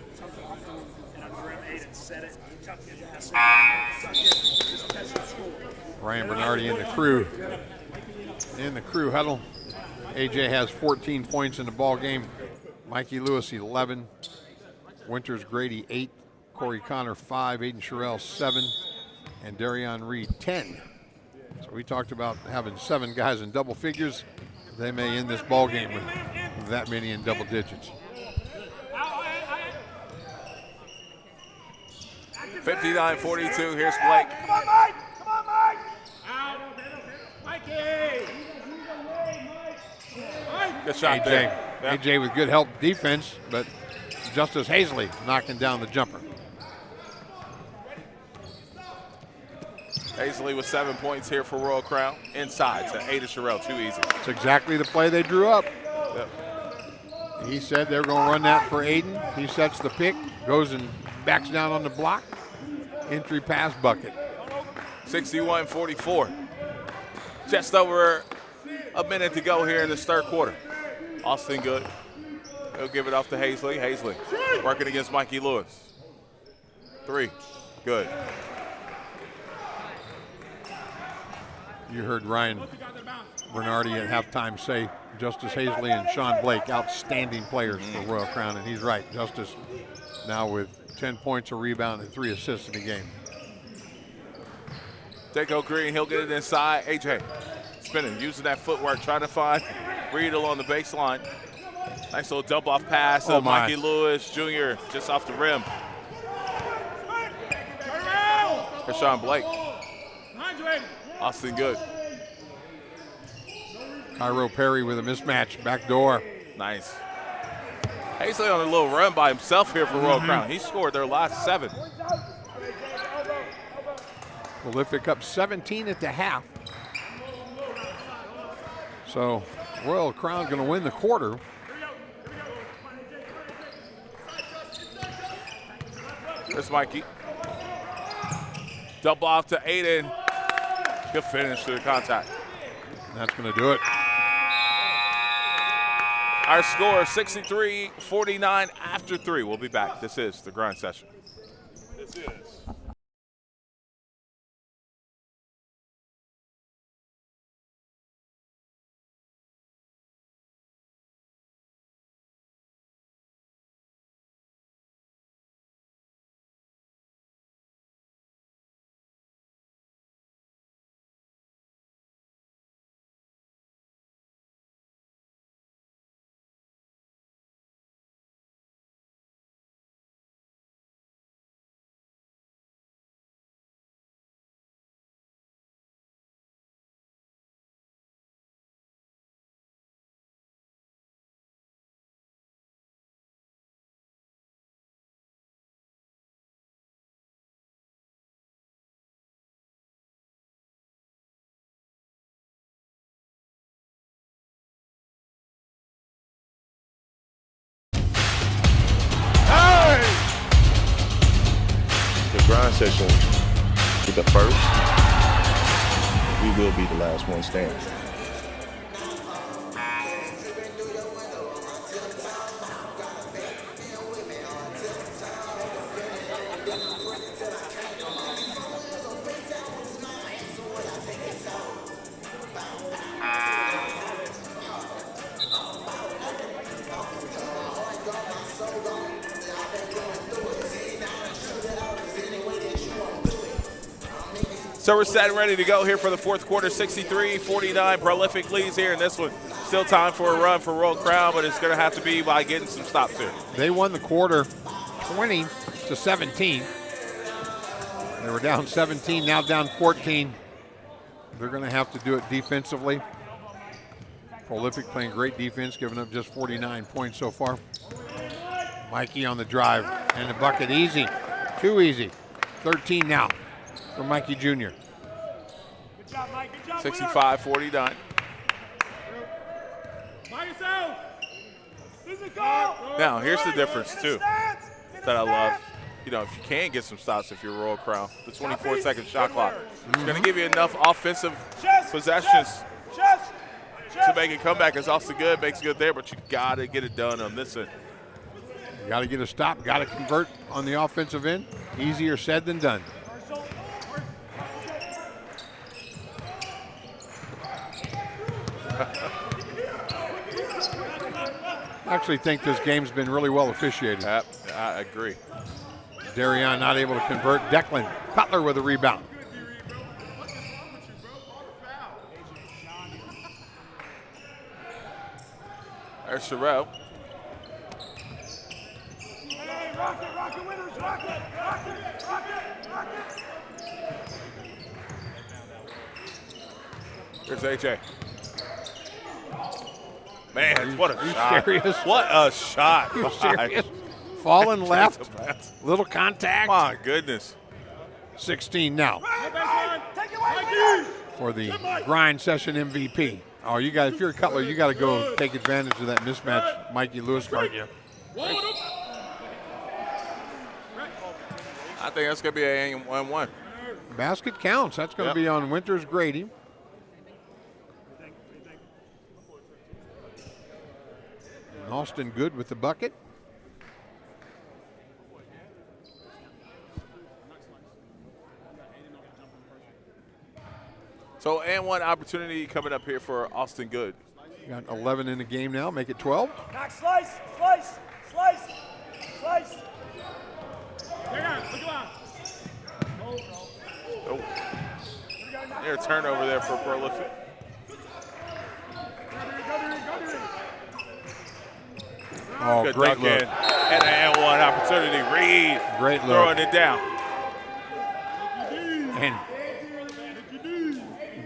And under the rim, 8 and set it. Tuck it. Ryan Bernardi in the crew. In the crew huddle. AJ has 14 points in the ball game. Mikey Lewis 11. Winters Grady 8. Corey Connor 5. Aiden Sherrill 7. And Darion Reed 10. So we talked about having 7 guys in double figures. They may end this ball game with that many in double digits. 59-42. Here's Blake. Come on, Mike! Come on, Mike! Mikey! Good shot AJ, there. Yeah. AJ with good help defense, but Justice Hazley knocking down the jumper. Hazley with 7 points here for Royal Crown. Inside to Aiden Sherrill. Too easy. It's exactly the play they drew up. Yep. He said they were going to run that for Aiden. He sets the pick, goes and backs down on the block. Entry pass bucket. 61-44. Just over a minute to go here in this third quarter. Austin Good. He'll give it off to Hazley. Hazley working against Mikey Lewis. 3. Good. You heard Ryan Bernardi at halftime say Justice Hazley and Sean Blake, outstanding players for Royal Crown, and he's right. Justice now with 10 points, a rebound, and 3 assists in the game. Daco Green, he'll get it inside. AJ spinning, using that footwork, trying to find Reed along the baseline. Nice little dump off pass Oh, of my. Mikey Lewis Jr. just off the rim. Rashawn Blake. Austin Good. Cairo Perry with a mismatch, back door. Nice. Hazley on a little run by himself here for Royal Crown. He scored their last 7. Prolific up 17 at the half. So Royal Crown going to win the quarter. There's Mikey. Double off to Aiden. Good finish to the contact. That's going to do it. Our score 63-49 after 3. We'll be back. This is the grind session. This is. The grind session is the first. We will be the last one standing. So we're set and ready to go here for the fourth quarter. 63-49, prolific leads here in this one. Still time for a run for Royal Crown, but it's going to have to be by getting some stops here. They won the quarter 20-17. They were down 17, now down 14. They're going to have to do it defensively. Prolific playing great defense, giving up just 49 points so far. Mikey on the drive and the bucket easy, too easy. 13 now for Mikey Jr. 65-49. Now, here's the difference, too, that I love. You know, if you can get some stops if you're Royal Crown, the 24-second shot clock. It's going to give you enough offensive possessions to make a comeback. It's also good, makes it good there, but you got to get it done on this end. You got to get a stop, got to convert on the offensive end. Easier said than done. I actually think this game's been really well officiated. Yep, I agree. Darion not able to convert. Declan Cutler with a rebound. There's Sherrill. Here's AJ. Man, what a shot. Serious? What a shot. You serious? Falling left, little contact. My goodness. 16 now for the grind session MVP. Oh, you got, if you're a Cutler, you got to go take advantage of that mismatch Mikey Lewis guarding you. I think that's going to be a 1-1. Basket counts. That's going to be on Winters Grady. And Austin Good with the bucket. So, and one opportunity coming up here for Austin Good. Got 11 in the game now, make it 12. Knock, slice. Oh. Near turnover there for Prolific. Oh, Good great dunk look. in. And one opportunity. Reed Great look. throwing it down. And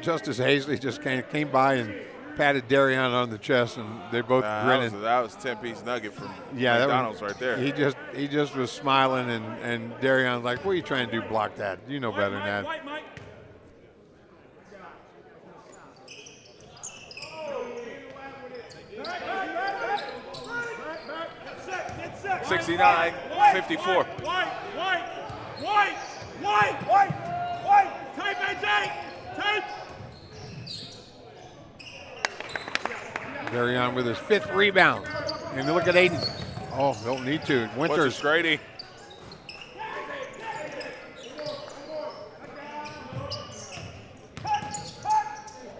Justice Hazley just came by and patted Darion on the chest, and they both grinning. That was 10-piece nugget from Yeah, McDonald's right there. He just was smiling, and Darion's like, "What are you trying to do? Block that? You know better than that." 69-54. White. Tape, AJ. Tape. Darion with his 5th rebound. And look at Aiden. Oh, don't need to. Winters. Grady.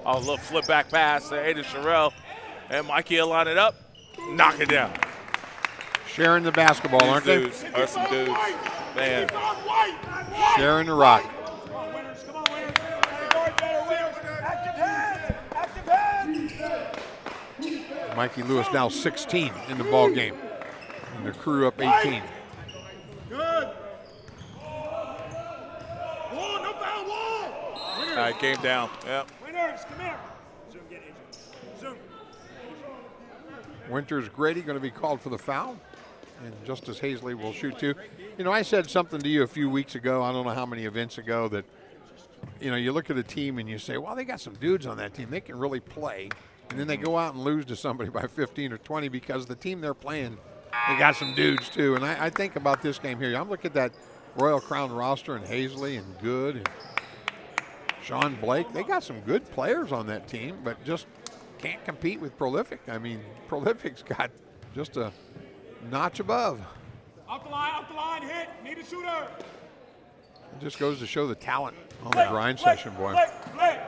Oh, a little flip back pass to Aiden Sherrill. And Mikey will line it up. Knock it down. Sharing the basketball, aren't they? Dudes are some dudes. Man. Sharing the rock. Mikey Lewis now 16 in the ball game, and the crew up 18. Good. Wall, no foul, wall. All right, game down. Yep. Winners, come here. Zoom, get AJ. Zoom. Winters Grady going to be called for the foul, and Justice Hazley will shoot 2. You know, I said something to you a few weeks ago, I don't know how many events ago, that, you know, you look at a team and you say, well, they got some dudes on that team. They can really play. And then they go out and lose to somebody by 15 or 20 because the team they're playing, they got some dudes too. And I think about this game here. I'm looking at that Royal Crown roster, and Hazley and Good and Sean Blake. They got some good players on that team, but just can't compete with Prolific. I mean, Prolific's got just a notch above. Up the line, hit. Need a shooter. It just goes to show the talent on the grind session, boy. Play.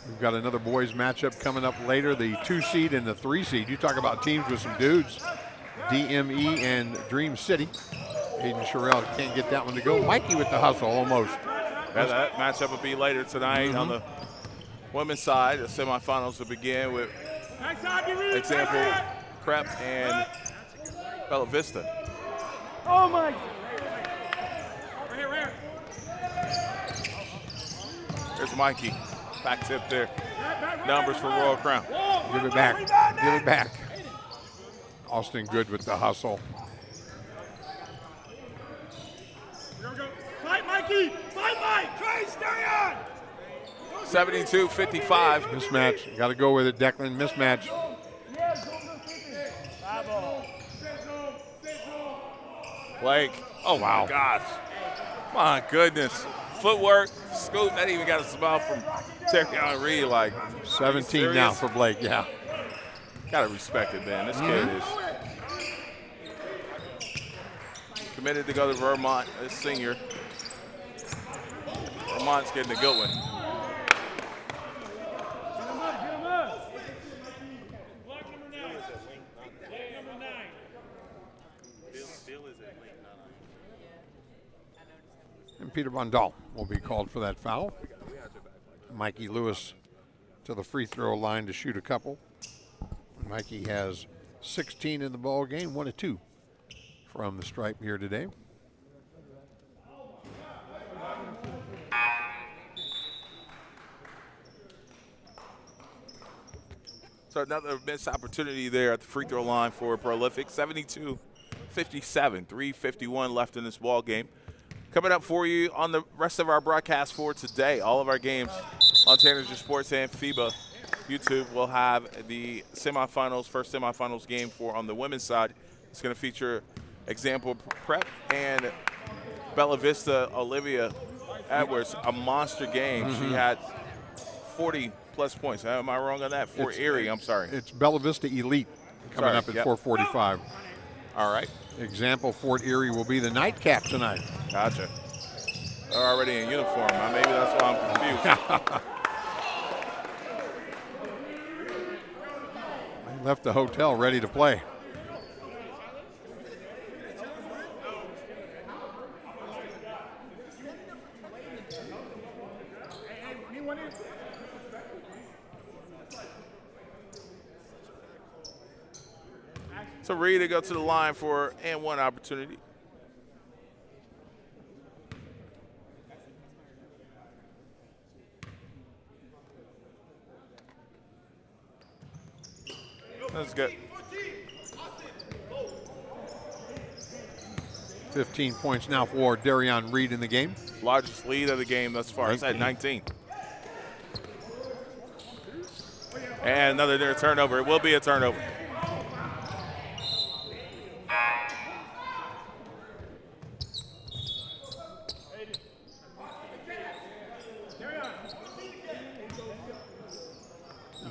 We've got another boys matchup coming up later, the 2 seed and the 3 seed. You talk about teams with some dudes. DME and Dream City. Aiden Sherrill can't get that one to go. Mikey with the hustle almost. Yeah, that matchup will be later tonight on the women's side. The semifinals will begin with example Prep and Bella Vista. Oh my. There's Mikey. Back tip there. Numbers for Royal Crown. Give it back. Give it back. Austin Good with the hustle. Fight, Mikey. Fight, Mike. Trace, stay on. 72-55. Mismatch. Got to go with it, Declan. Mismatch. Blake. Oh, wow. Gosh. My goodness. Footwork, scoop. That even got a smile from Terrion Reed. Like 17 now for Blake, yeah. Gotta respect it, man. This kid is committed to go to Vermont, a senior. Vermont's getting a good one. And Peter Bondal will be called for that foul. Mikey Lewis to the free throw line to shoot a couple. Mikey has 16 in the ball game, 1 of 2 from the stripe here today. So another missed opportunity there at the free throw line for Prolific. 72-57, 3:51 left in this ball game. Coming up for you on the rest of our broadcast for today, all of our games on Tanner's Sports and FIBA YouTube will have the semifinals, first semifinals game for on the women's side. It's going to feature Example Prep and Bella Vista Olivia Edwards, a monster game. She had 40-plus points. Am I wrong on that? For Erie, I'm sorry. It's Bella Vista Elite coming up at 4:45. All right. Example Fort Erie will be the nightcap tonight. Gotcha. They're already in uniform. Maybe that's why I'm confused. They left the hotel ready to play. So Reed to go to the line for and one opportunity. That's good. 15 points now for Darion Reed in the game. Largest lead of the game thus far. It's at 19. And another turnover. It will be a turnover.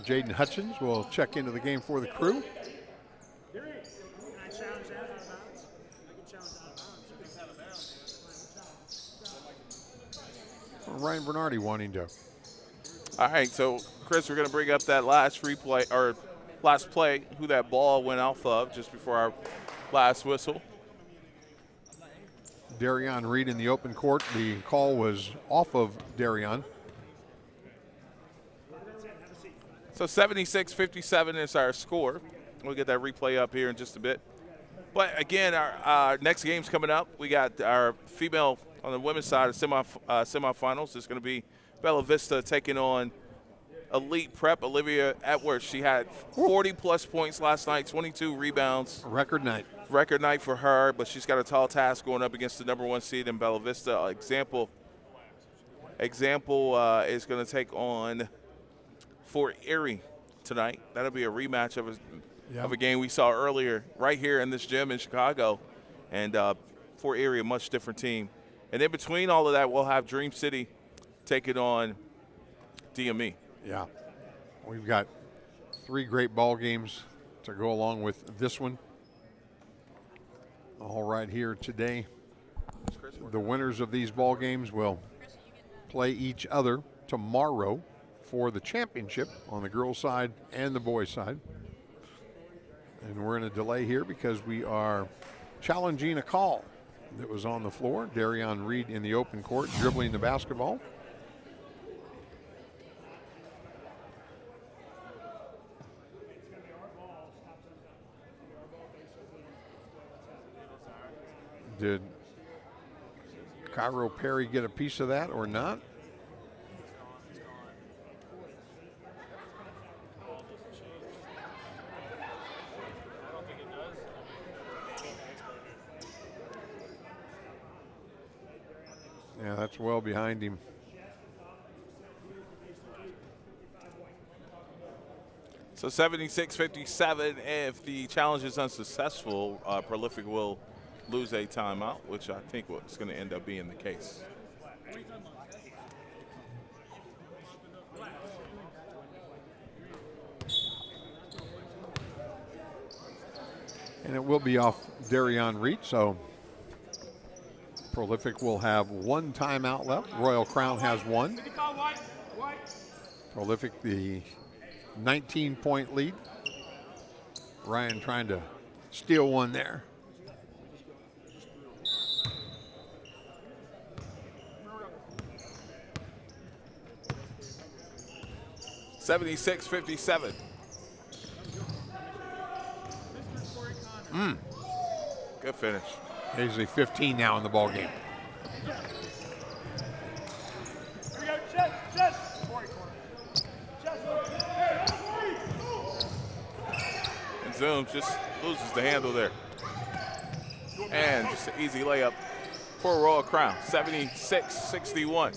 Jaden Hutchins will check into the game for the Crew. Ryan Bernardi wanting to. All right, so Chris, we're going to bring up that last replay or last play, who that ball went off of just before our last whistle. Darion Reed in the open court. The call was off of Darion. So 76-57 is our score. We'll get that replay up here in just a bit. But again, our next game's coming up. We got our female on the women's side of semifinals. It's going to be Bella Vista taking on Elite Prep. Olivia Edwards, she had 40-plus points last night, 22 rebounds. Record night. Record night for her, but she's got a tall task going up against the #1 seed in Bella Vista. Example is going to take on Fort Erie tonight. That'll be a rematch of a game we saw earlier right here in this gym in Chicago. And Fort Erie, a much different team. And in between all of that, we'll have Dream City taking on DME. Yeah. We've got 3 great ball games to go along with this one. All right here today. The winners of these ball games will play each other tomorrow for the championship on the girls' side and the boys' side. And we're in a delay here because we are challenging a call that was on the floor. Darion Reed in the open court, dribbling the basketball. Did Cairo Perry get a piece of that or not? Yeah, that's well behind him. So 76-57, if the challenge is unsuccessful, Prolific will lose a timeout, which I think is going to end up being the case. And it will be off Darion Reed, so Prolific will have 1 timeout left. Royal Crown has 1. Prolific, the 19-point lead. Ryan trying to steal one there. $76-57. Good finish. He's a 15 now in the ball game. And Zoom just loses the handle there. And just an easy layup for Royal Crown, 76-61.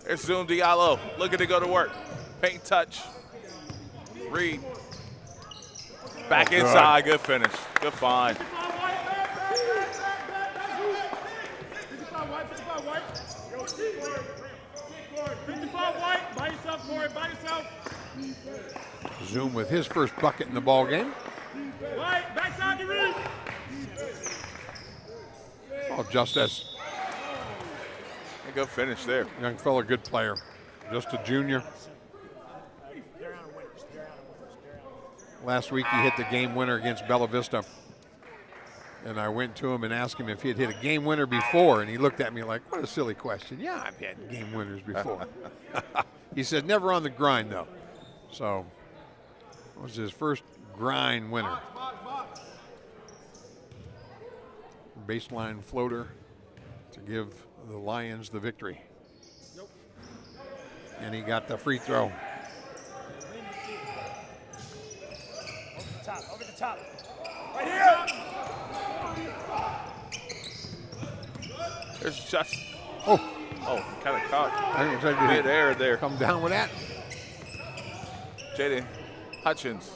There's Zoom Diallo looking to go to work. Paint touch. Reed. Back inside. Good finish. Good find. Zoom with his first bucket in the ball game. Oh, Justice. A good finish there. Young fella, good player. Just a junior. Last week he hit the game winner against Bella Vista. And I went to him and asked him if he had hit a game winner before, and he looked at me like, what a silly question. Yeah, I've had game winners before. He said, never on the grind, though. So it was his first grind winner. Baseline floater to give the Lions the victory. And he got the free throw. Over the top. Right here. There's just. Oh, kind of caught I didn't expect you to mid-air there. come down with that. Jaden Hutchins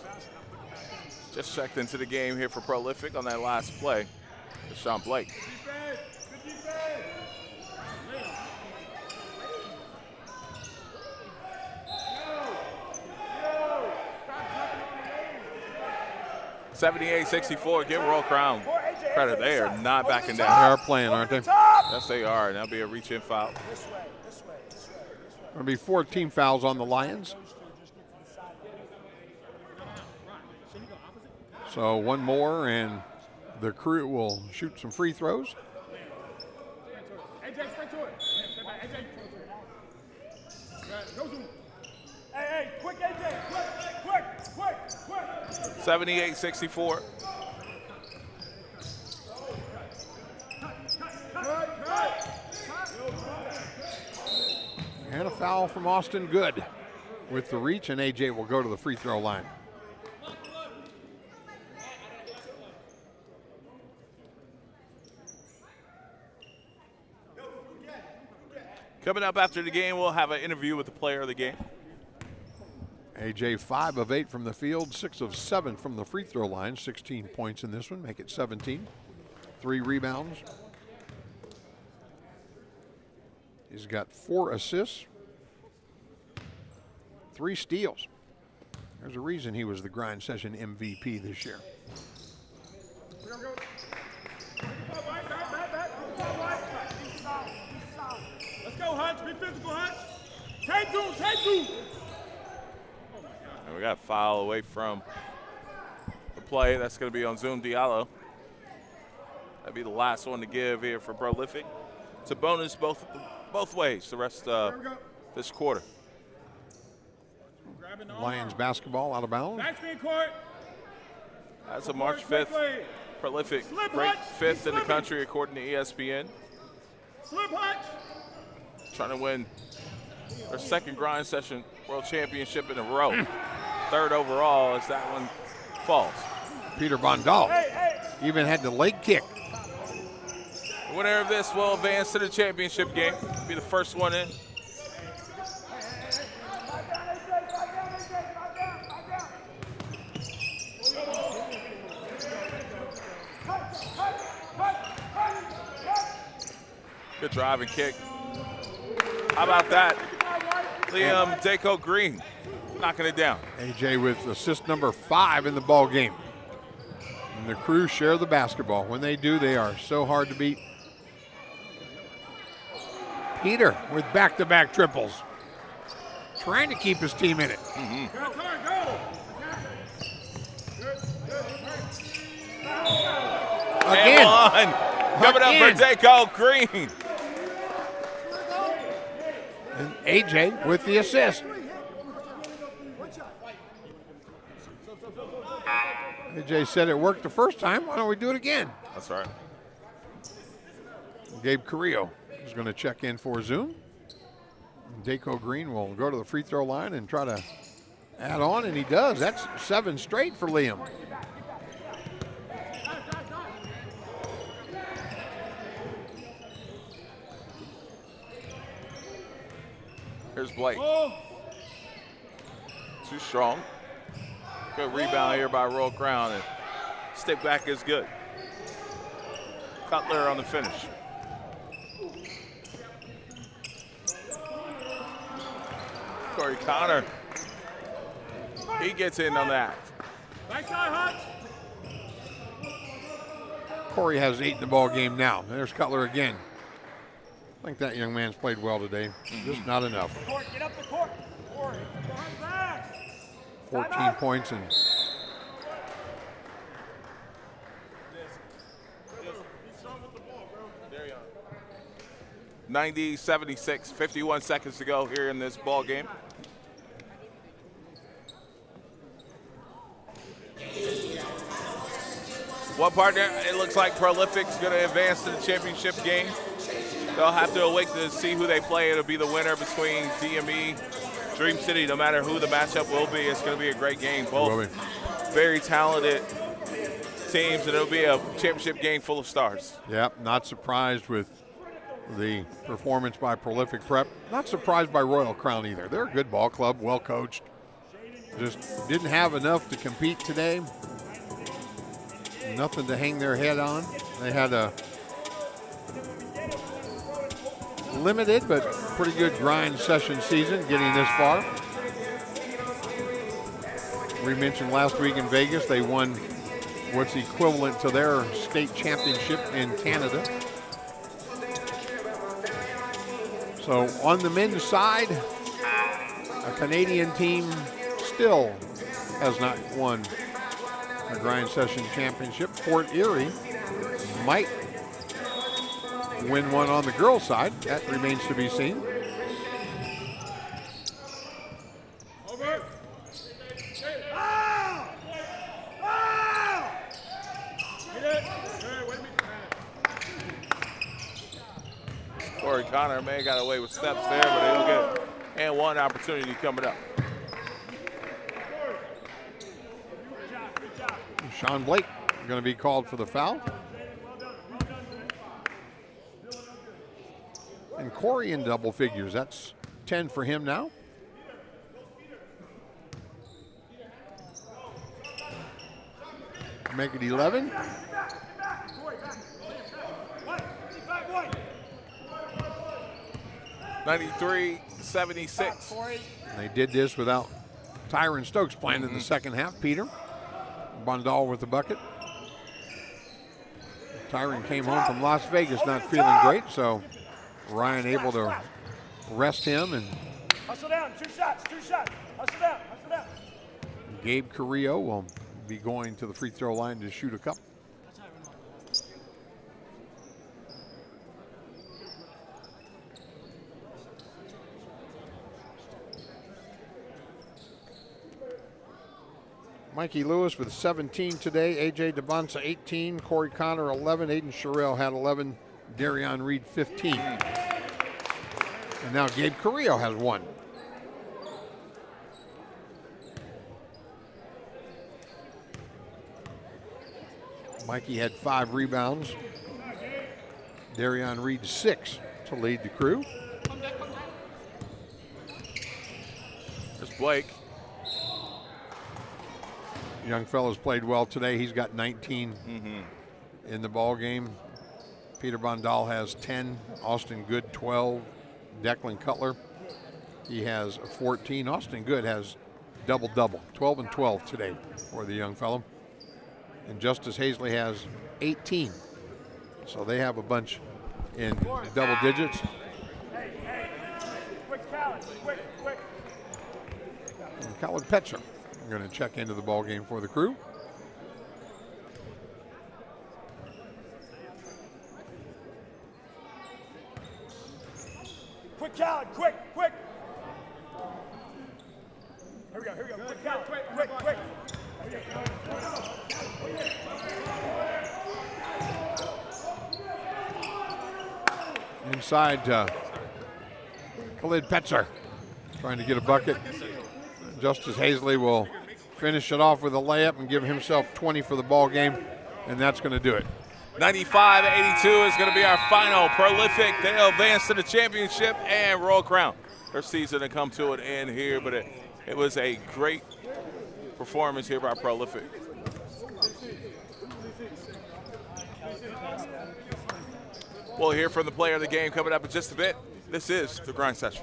just checked into the game here for Prolific on that last play. Deshaun Blake. Defense. Good defense. 78-64. Give Royal Crown credit. They are not backing They down. are playing, aren't they? Yes, they are. And that'll be a reach-in foul. Going to be 4 team fouls on the Lions. So one more, and the crew will shoot some free throws. AJ, straight to it. Step back, AJ. Go zoom. Hey, quick, AJ. Quick. 78-64. And a foul from Austin Good with the reach, and AJ will go to the free throw line. Coming up after the game, we'll have an interview with the player of the game. AJ 5 of 8 from the field, 6 of 7 from the free throw line, 16 points in this one, make it 17. 3 rebounds. He's got 4 assists, 3 steals. There's a reason he was the grind session MVP this year. Let's go, Hutch. Be physical, Hutch. Take two. And we got a foul away from the play. That's going to be on Zoom Diallo. That'll be the last one to give here for Prolific. It's a bonus both ways the rest of this quarter. Lions basketball out of bounds. Backspin court. That's a March 5th Prolific ranked 5th in the country according to ESPN. Slip, Hutch. Trying to win their second grind session world championship in a row. 3rd overall as that one falls. Peter Bondal even had the leg kick. The winner of this will advance to the championship game. Be the first one in. Good drive and kick. How about that? Liam Daco Green knocking it down. AJ with assist number 5 in the ball game. And the crew share the basketball. When they do, they are so hard to beat. Peter with back-to-back triples. Trying to keep his team in it. Again. And one. Coming up for Daco Green. And AJ with the assist. AJ said it worked the first time. Why don't we do it again? That's right. Gabe Carrillo is going to check in for Zoom. Daco Green will go to the free throw line and try to add on, and he does. That's 7 straight for Liam. Here's Blake. Too strong. Good rebound here by Royal Crown, and stick back is good. Cutler on the finish. Corey Connor. He gets in on that. Backside, Hutch. Corey has 8 in the ball game now. There's Cutler again. I think that young man's played well today. Just not enough. Court, get up the court. Corey, behind back. 14 points and 90-76, 51 seconds to go here in this ball game. One partner, it looks like Prolific's going to advance to the championship game. They'll have to wait to see who they play. It'll be the winner between DME, Dream City. No matter who the matchup will be, it's going to be a great game. Both very talented teams, and it'll be a championship game full of stars. Yep, not surprised with the performance by Prolific Prep. Not surprised by Royal Crown either. They're a good ball club, well coached. Just didn't have enough to compete today. Nothing to hang their head on. They had a limited but pretty good grind session season getting this far. We mentioned last week in Vegas they won what's equivalent to their state championship in Canada. So on the men's side, a Canadian team still has not won a grind session championship. Fort Erie might win one on the girls' side. That remains to be seen. Corey Connor may have got away with steps there, but he'll get and one opportunity coming up. Sean Blake going to be called for the foul. And Corey in double figures. That's 10 for him now. Make it 11. (93-76). They did this without Tyron Stokes playing in the second half. Peter Bondal with the bucket. Tyron came home from Las Vegas not feeling great, so Ryan able to rest him. And Hustle down, two shots, hustle down, hustle down. Gabe Carrillo will be going to the free throw line to shoot a couple. Mikey Lewis with 17 today. AJ DeBonsa 18. Corey Connor 11. Aiden Sherrill had 11. Darion Reed 15. And now Gabe Carrillo has 1. Mikey had 5 rebounds. Darion Reed 6 to lead the crew. There's Blake. Young fellows played well today. He's got 19 in the ball game. Peter Bondal has 10. Austin Good 12. Declan Cutler, he has 14. Austin Good has double-double, 12 and 12 today for the young fellow. And Justice Hazley has 18. So they have a bunch in double digits. And Khaled Petzer going to check into the ball game for the crew. Quick, Khaled, quick. Here we go, quick, Khaled, quick. Inside Khalid Petzer trying to get a bucket. Justice Hazley will finish it off with a layup and give himself 20 for the ball game, and that's going to do it. 95-82 is going to be our final. Prolific, they'll advance to the championship, and Royal Crown. Their season to come to an end here, but it was a great performance here by Prolific. We'll hear from the player of the game coming up in just a bit. This is the Grind Session.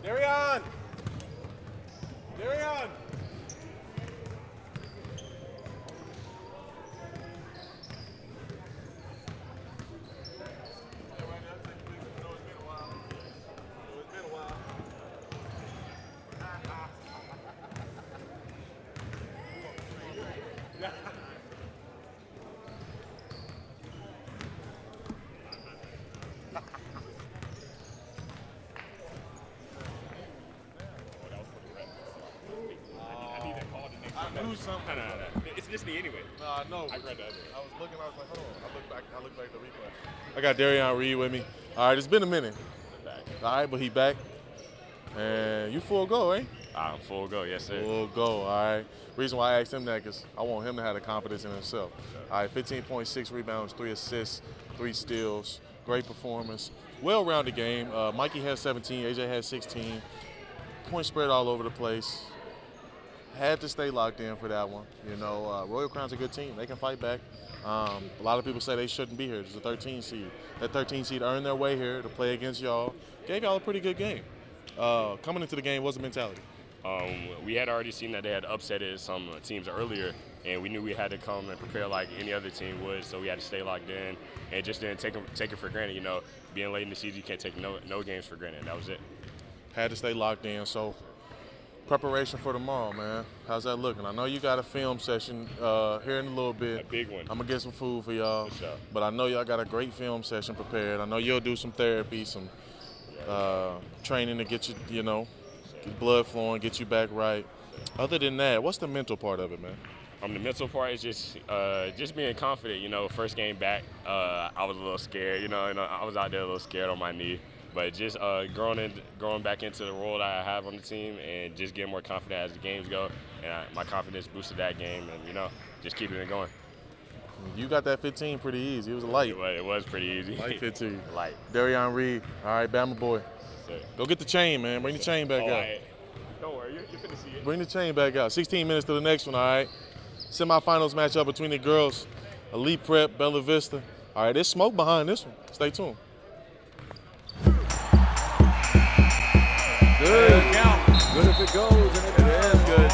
Darion! Do something. It's just me anyway. No, I know. I read that. I was looking. I was like, hold on. I look back at the replay. I got Darion Reed with me. All right, it's been a minute. All right, but he back. And you full go, eh? I'm full go, yes sir. Full go, all right. Reason why I asked him that because I want him to have the confidence in himself. All right, 15.6 rebounds, 3 assists, 3 steals. Great performance. Well-rounded game. Mikey has 17, AJ has 16. Point spread all over the place. Had to stay locked in for that one. You know, Royal Crown's a good team. They can fight back. A lot of people say they shouldn't be here. It's a 13 seed. That 13 seed earned their way here to play against y'all. Gave y'all a pretty good game. Coming into the game, what's the mentality? We had already seen that they had upsetted some teams earlier, and we knew we had to come and prepare like any other team would, so we had to stay locked in and just didn't take it for granted. You know, being late in the season, you can't take no games for granted. That was it. Had to stay locked in, so preparation for tomorrow, man. How's that looking? I know you got a film session here in a little bit. A big one. I'm going to get some food for y'all. For sure. But I know y'all got a great film session prepared. I know you'll do some therapy, some training to get you, you know, get blood flowing, get you back right. Other than that, what's the mental part of it, man? The mental part is just being confident. You know, first game back, I was a little scared. You know, I was out there a little scared on my knee. But just growing back into the role that I have on the team and just getting more confident as the games go. And my confidence boosted that game and, you know, just keeping it going. You got that 15 pretty easy. It was a light. It was pretty easy. Light 15. Light. Darion Reed. All right, Bama boy. Sir. Go get the chain, man. Bring the chain back out. Don't worry, you're finna see it. Bring the chain back out. 16 minutes to the next one, all right? Semifinals matchup between the girls. Elite Prep, Bella Vista. All right, there's smoke behind this one. Stay tuned. Good. Good if it goes, and it is good.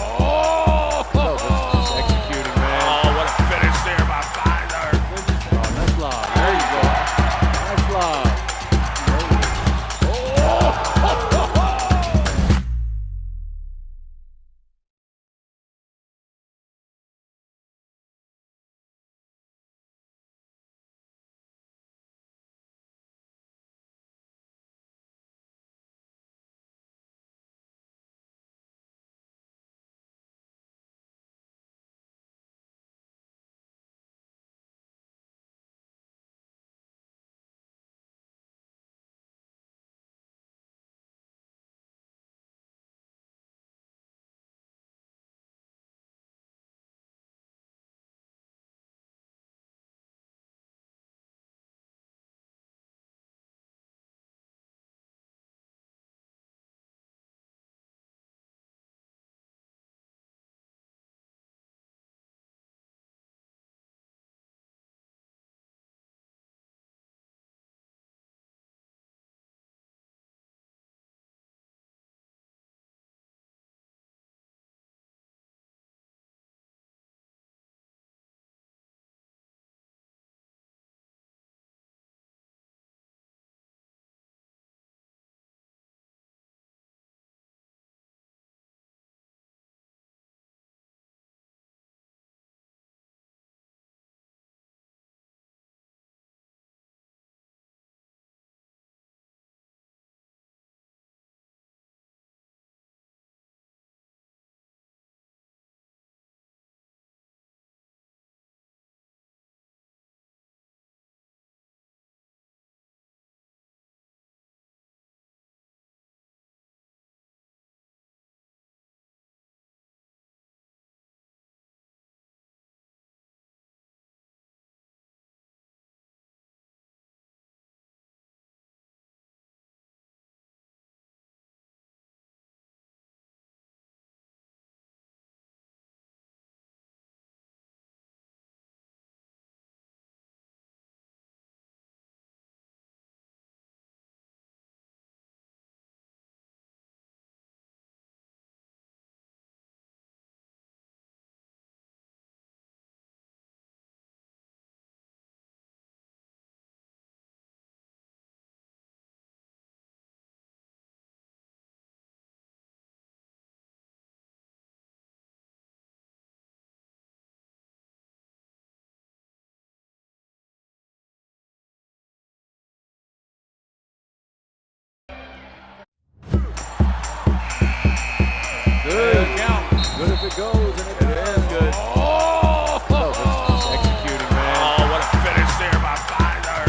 Good if it goes, and It is good. Just executing, man. Oh, what a finish there by Pfizer.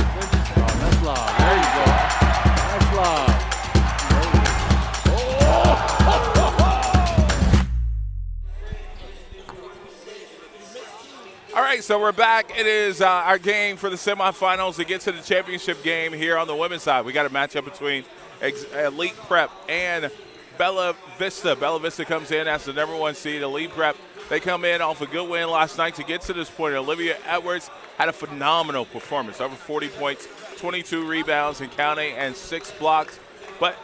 Oh, that's love. There you go. That's love. All right, so we're back. It is our game for the semifinals to get to the championship game here on the women's side. We got a matchup between Elite Prep and Bella Vista. Bella Vista comes in as the number 1 seed. Elite Prep, they come in off a good win last night to get to this point. Olivia Edwards had a phenomenal performance, over 40 points, 22 rebounds and counting, and 6 blocks. But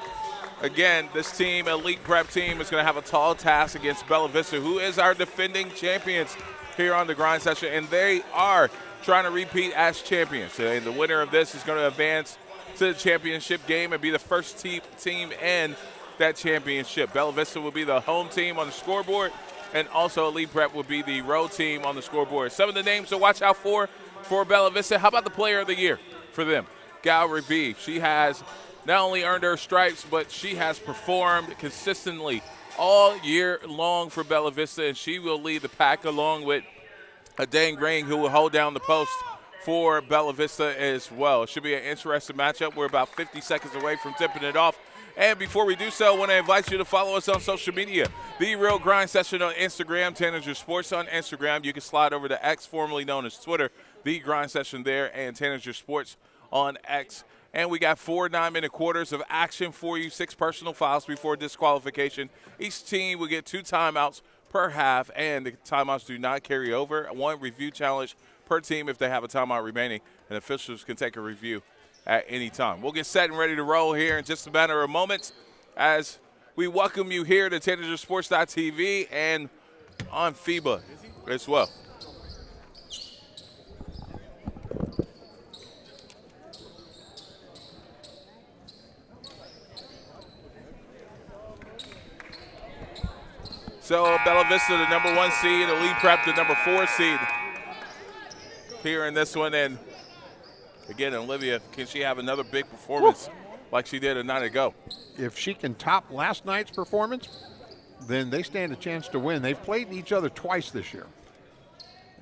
again, this team, Elite Prep team, is going to have a tall task against Bella Vista, who is our defending champions here on the grind session, and they are trying to repeat as champions. And the winner of this is going to advance to the championship game and be the first team in that championship. Bella Vista will be the home team on the scoreboard, and also Elite Prep will be the road team on the scoreboard. Some of the names to watch out for Bella Vista. How about the player of the year for them? Gal Revive. She has not only earned her stripes, but she has performed consistently all year long for Bella Vista, and she will lead the pack along with Dane Green, who will hold down the post for Bella Vista as well. It should be an interesting matchup. We're about 50 seconds away from tipping it off. And before we do so, I want to invite you to follow us on social media. The Real Grind Session on Instagram, Tanager Sports on Instagram. You can slide over to X, formerly known as Twitter, The Grind Session there, and Tanager Sports on X. And we got 4 9-minute quarters of action for you, 6 personal fouls before disqualification. Each team will get 2 timeouts per half, and the timeouts do not carry over. 1 review challenge per team if they have a timeout remaining, and officials can take a review at any time. We'll get set and ready to roll here in just a matter of moments as we welcome you here to TanagerSports.tv and on FIBA as well. So Bella Vista, the number 1 seed, Elite Prep, the number 4 seed here in this one. And again, Olivia, can she have another big performance like she did a night ago? If she can top last night's performance, then they stand a chance to win. They've played each other twice this year.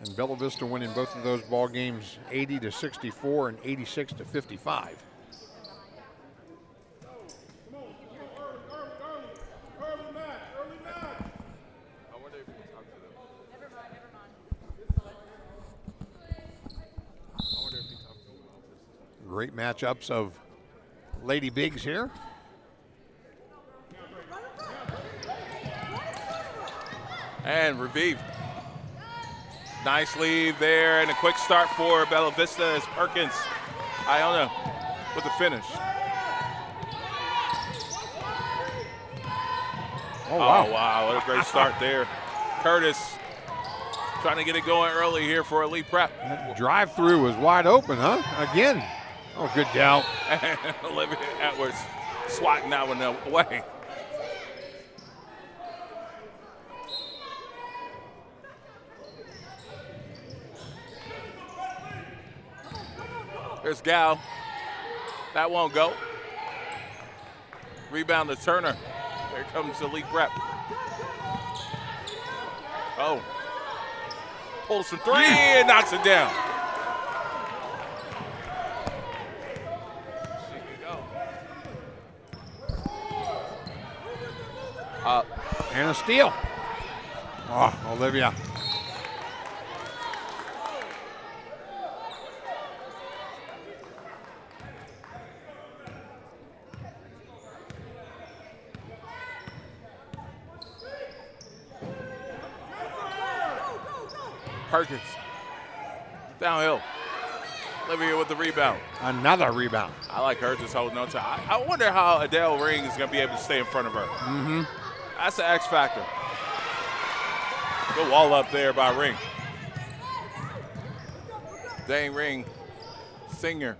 And Bella Vista winning both of those ball games 80-64 and 86-55. Great matchups of Lady Bigs here. And Revive. Nice lead there, and a quick start for Bella Vista as Perkins, Iona, with the finish. Oh, wow. Oh, wow, what a great start there. Curtis trying to get it going early here for Elite Prep. That drive-through was wide open, huh? Again. Oh, good doubt. And Olivia Edwards swatting that one away. There's Gal. That won't go. Rebound to Turner. There comes Elite Prep. Oh. Pulls from 3 and knocks it down. And a steal. Oh, Olivia. Perkins. Downhill. Olivia with the rebound. Another rebound. I like her just holding on to. I wonder how Adele Ring is going to be able to stay in front of her. Mm-hmm. That's the X factor. Good wall up there by Ring. Dane Ring, senior.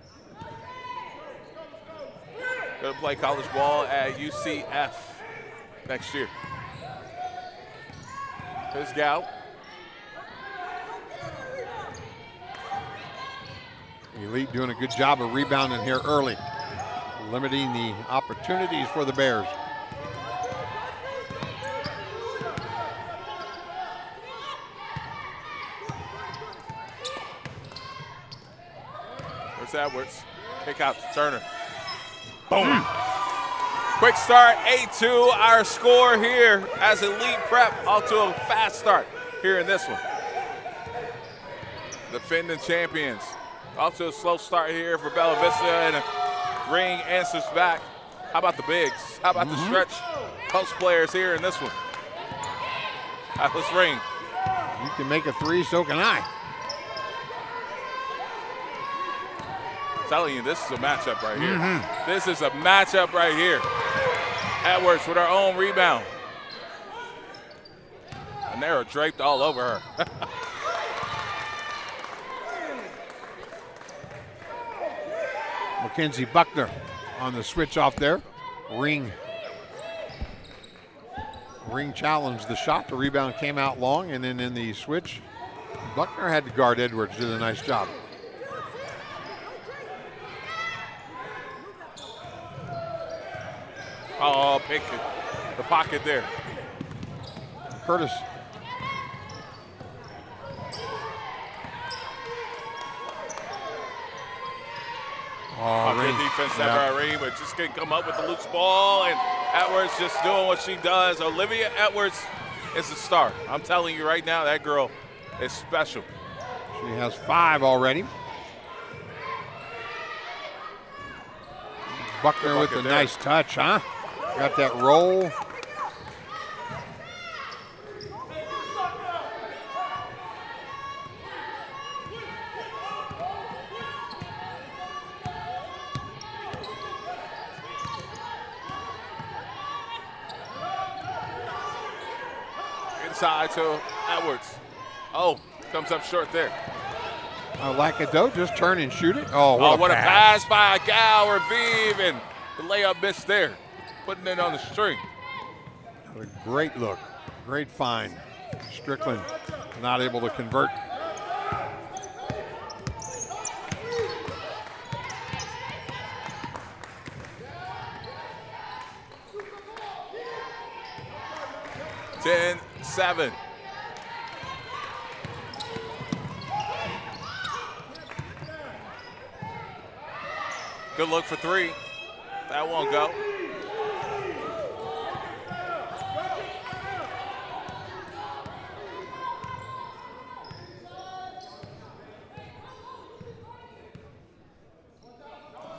Going to play college ball at UCF next year. Here's Gal. Elite doing a good job of rebounding here early, limiting the opportunities for the Bears. to Edwards. Kick out to Turner. Boom. Quick start, 8-2. Our score here as Elite Prep off to a fast start here in this one. Defending champions. Off to a slow start here for Bella Vista, and Ring answers back. How about the bigs? How about the stretch post players here in this one? Atlas Ring. You can make a three, so can I. I'm telling you, this is a matchup right here. This is a matchup right here. Edwards with her own rebound. And they are draped all over her. Mackenzie Buckner on the switch off there. Ring challenged the shot. The rebound came out long, and then in the switch, Buckner had to guard Edwards. Did a nice job. Oh, pick the pocket there. Curtis. Oh, good defense there by Reed, but just couldn't come up with the loose ball, and Edwards just doing what she does. Olivia Edwards is a star. I'm telling you right now, that girl is special. She has 5 already. Buckner with a nice touch, huh? Got that roll. Inside to Edwards. Oh, comes up short there. I like it though. Just turn and shoot it. Oh, what a pass by Gal Revive, and the layup missed there. Putting it on the string. A great look. Great find. Strickland not able to convert. Ten, 7. Good look for 3. That won't go.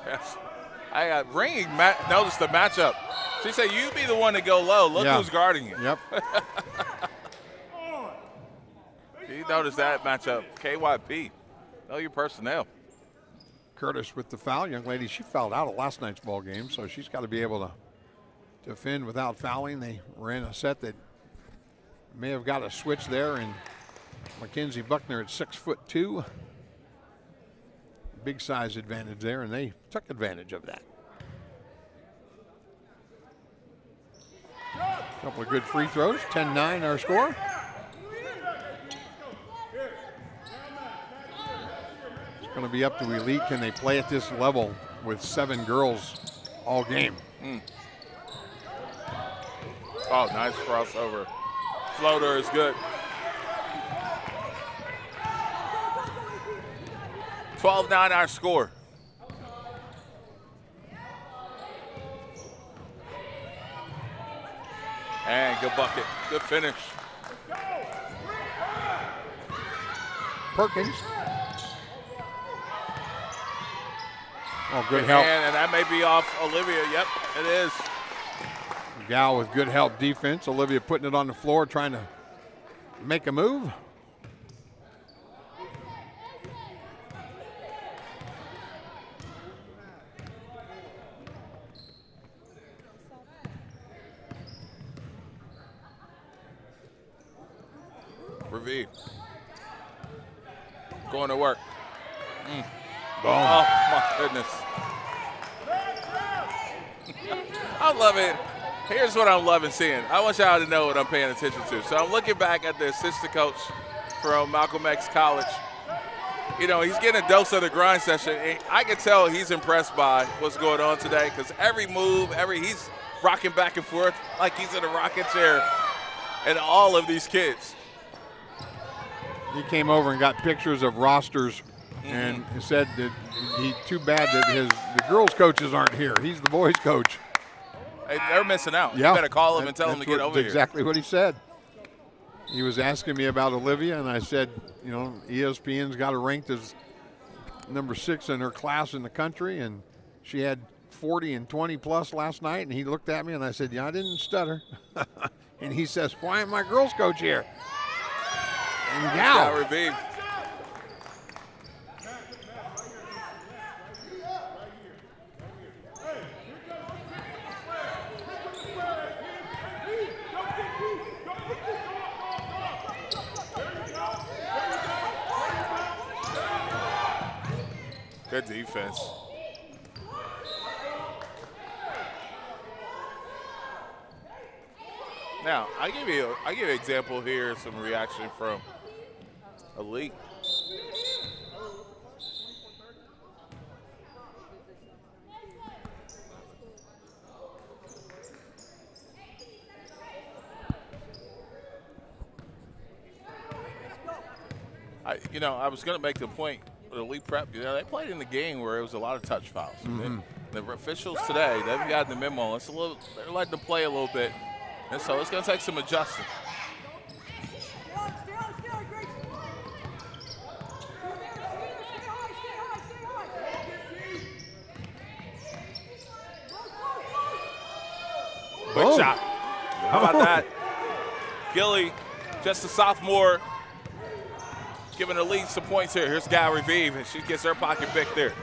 Yes. I got Ring noticed the matchup. She said, "You be the one to go low. Look who's guarding you." Yep. You noticed that matchup. KYP. Know your personnel. Curtis with the foul. Young lady, she fouled out of last night's ball game, so she's got to be able to defend without fouling. They ran a set that may have got a switch there, and Mackenzie Buckner at 6'2". Big size advantage there, and they took advantage of that. A couple of good free throws. 10-9 our score. It's going to be up to Elite. Can they play at this level with 7 girls all game? Oh, nice crossover. Floater is good. 12-9 our score. And good bucket. Good finish. Perkins. Oh, good help. And that may be off Olivia. Yep, it is. Gal with good help defense. Olivia putting it on the floor, trying to make a move. Revive. Going to work. Boom. Oh, my goodness. I love it. Here's what I'm loving seeing. I want y'all to know what I'm paying attention to. So I'm looking back at the assistant coach from Malcolm X College. You know, he's getting a dose of the grind session. And I can tell he's impressed by what's going on today because every move, he's rocking back and forth like he's in a rocking chair. And all of these kids. He came over and got pictures of rosters and said that too bad that the girls' coaches aren't here. He's the boys' coach. Hey, they're missing out. Yeah. You better call him and tell him to get over That's exactly what he said. He was asking me about Olivia, and I said, you know, ESPN's got her ranked as number 6 in her class in the country, and she had 40 and 20 plus last night. And he looked at me, and I said, yeah, I didn't stutter. And he says, why ain't my girls' coach here? And Gal Revive. Good defense. Now, I give you an example here, some reaction from Elite. I was going to make the point with Elite Prep. You know, they played in the game where it was a lot of touch fouls. The officials today, they've gotten the memo. They're letting them play a little bit, and so it's going to take some adjusting. Quick shot. How about that? Gilly, just a sophomore, giving Elite some points here. Here's Gal Revive, and she gets her pocket pick there.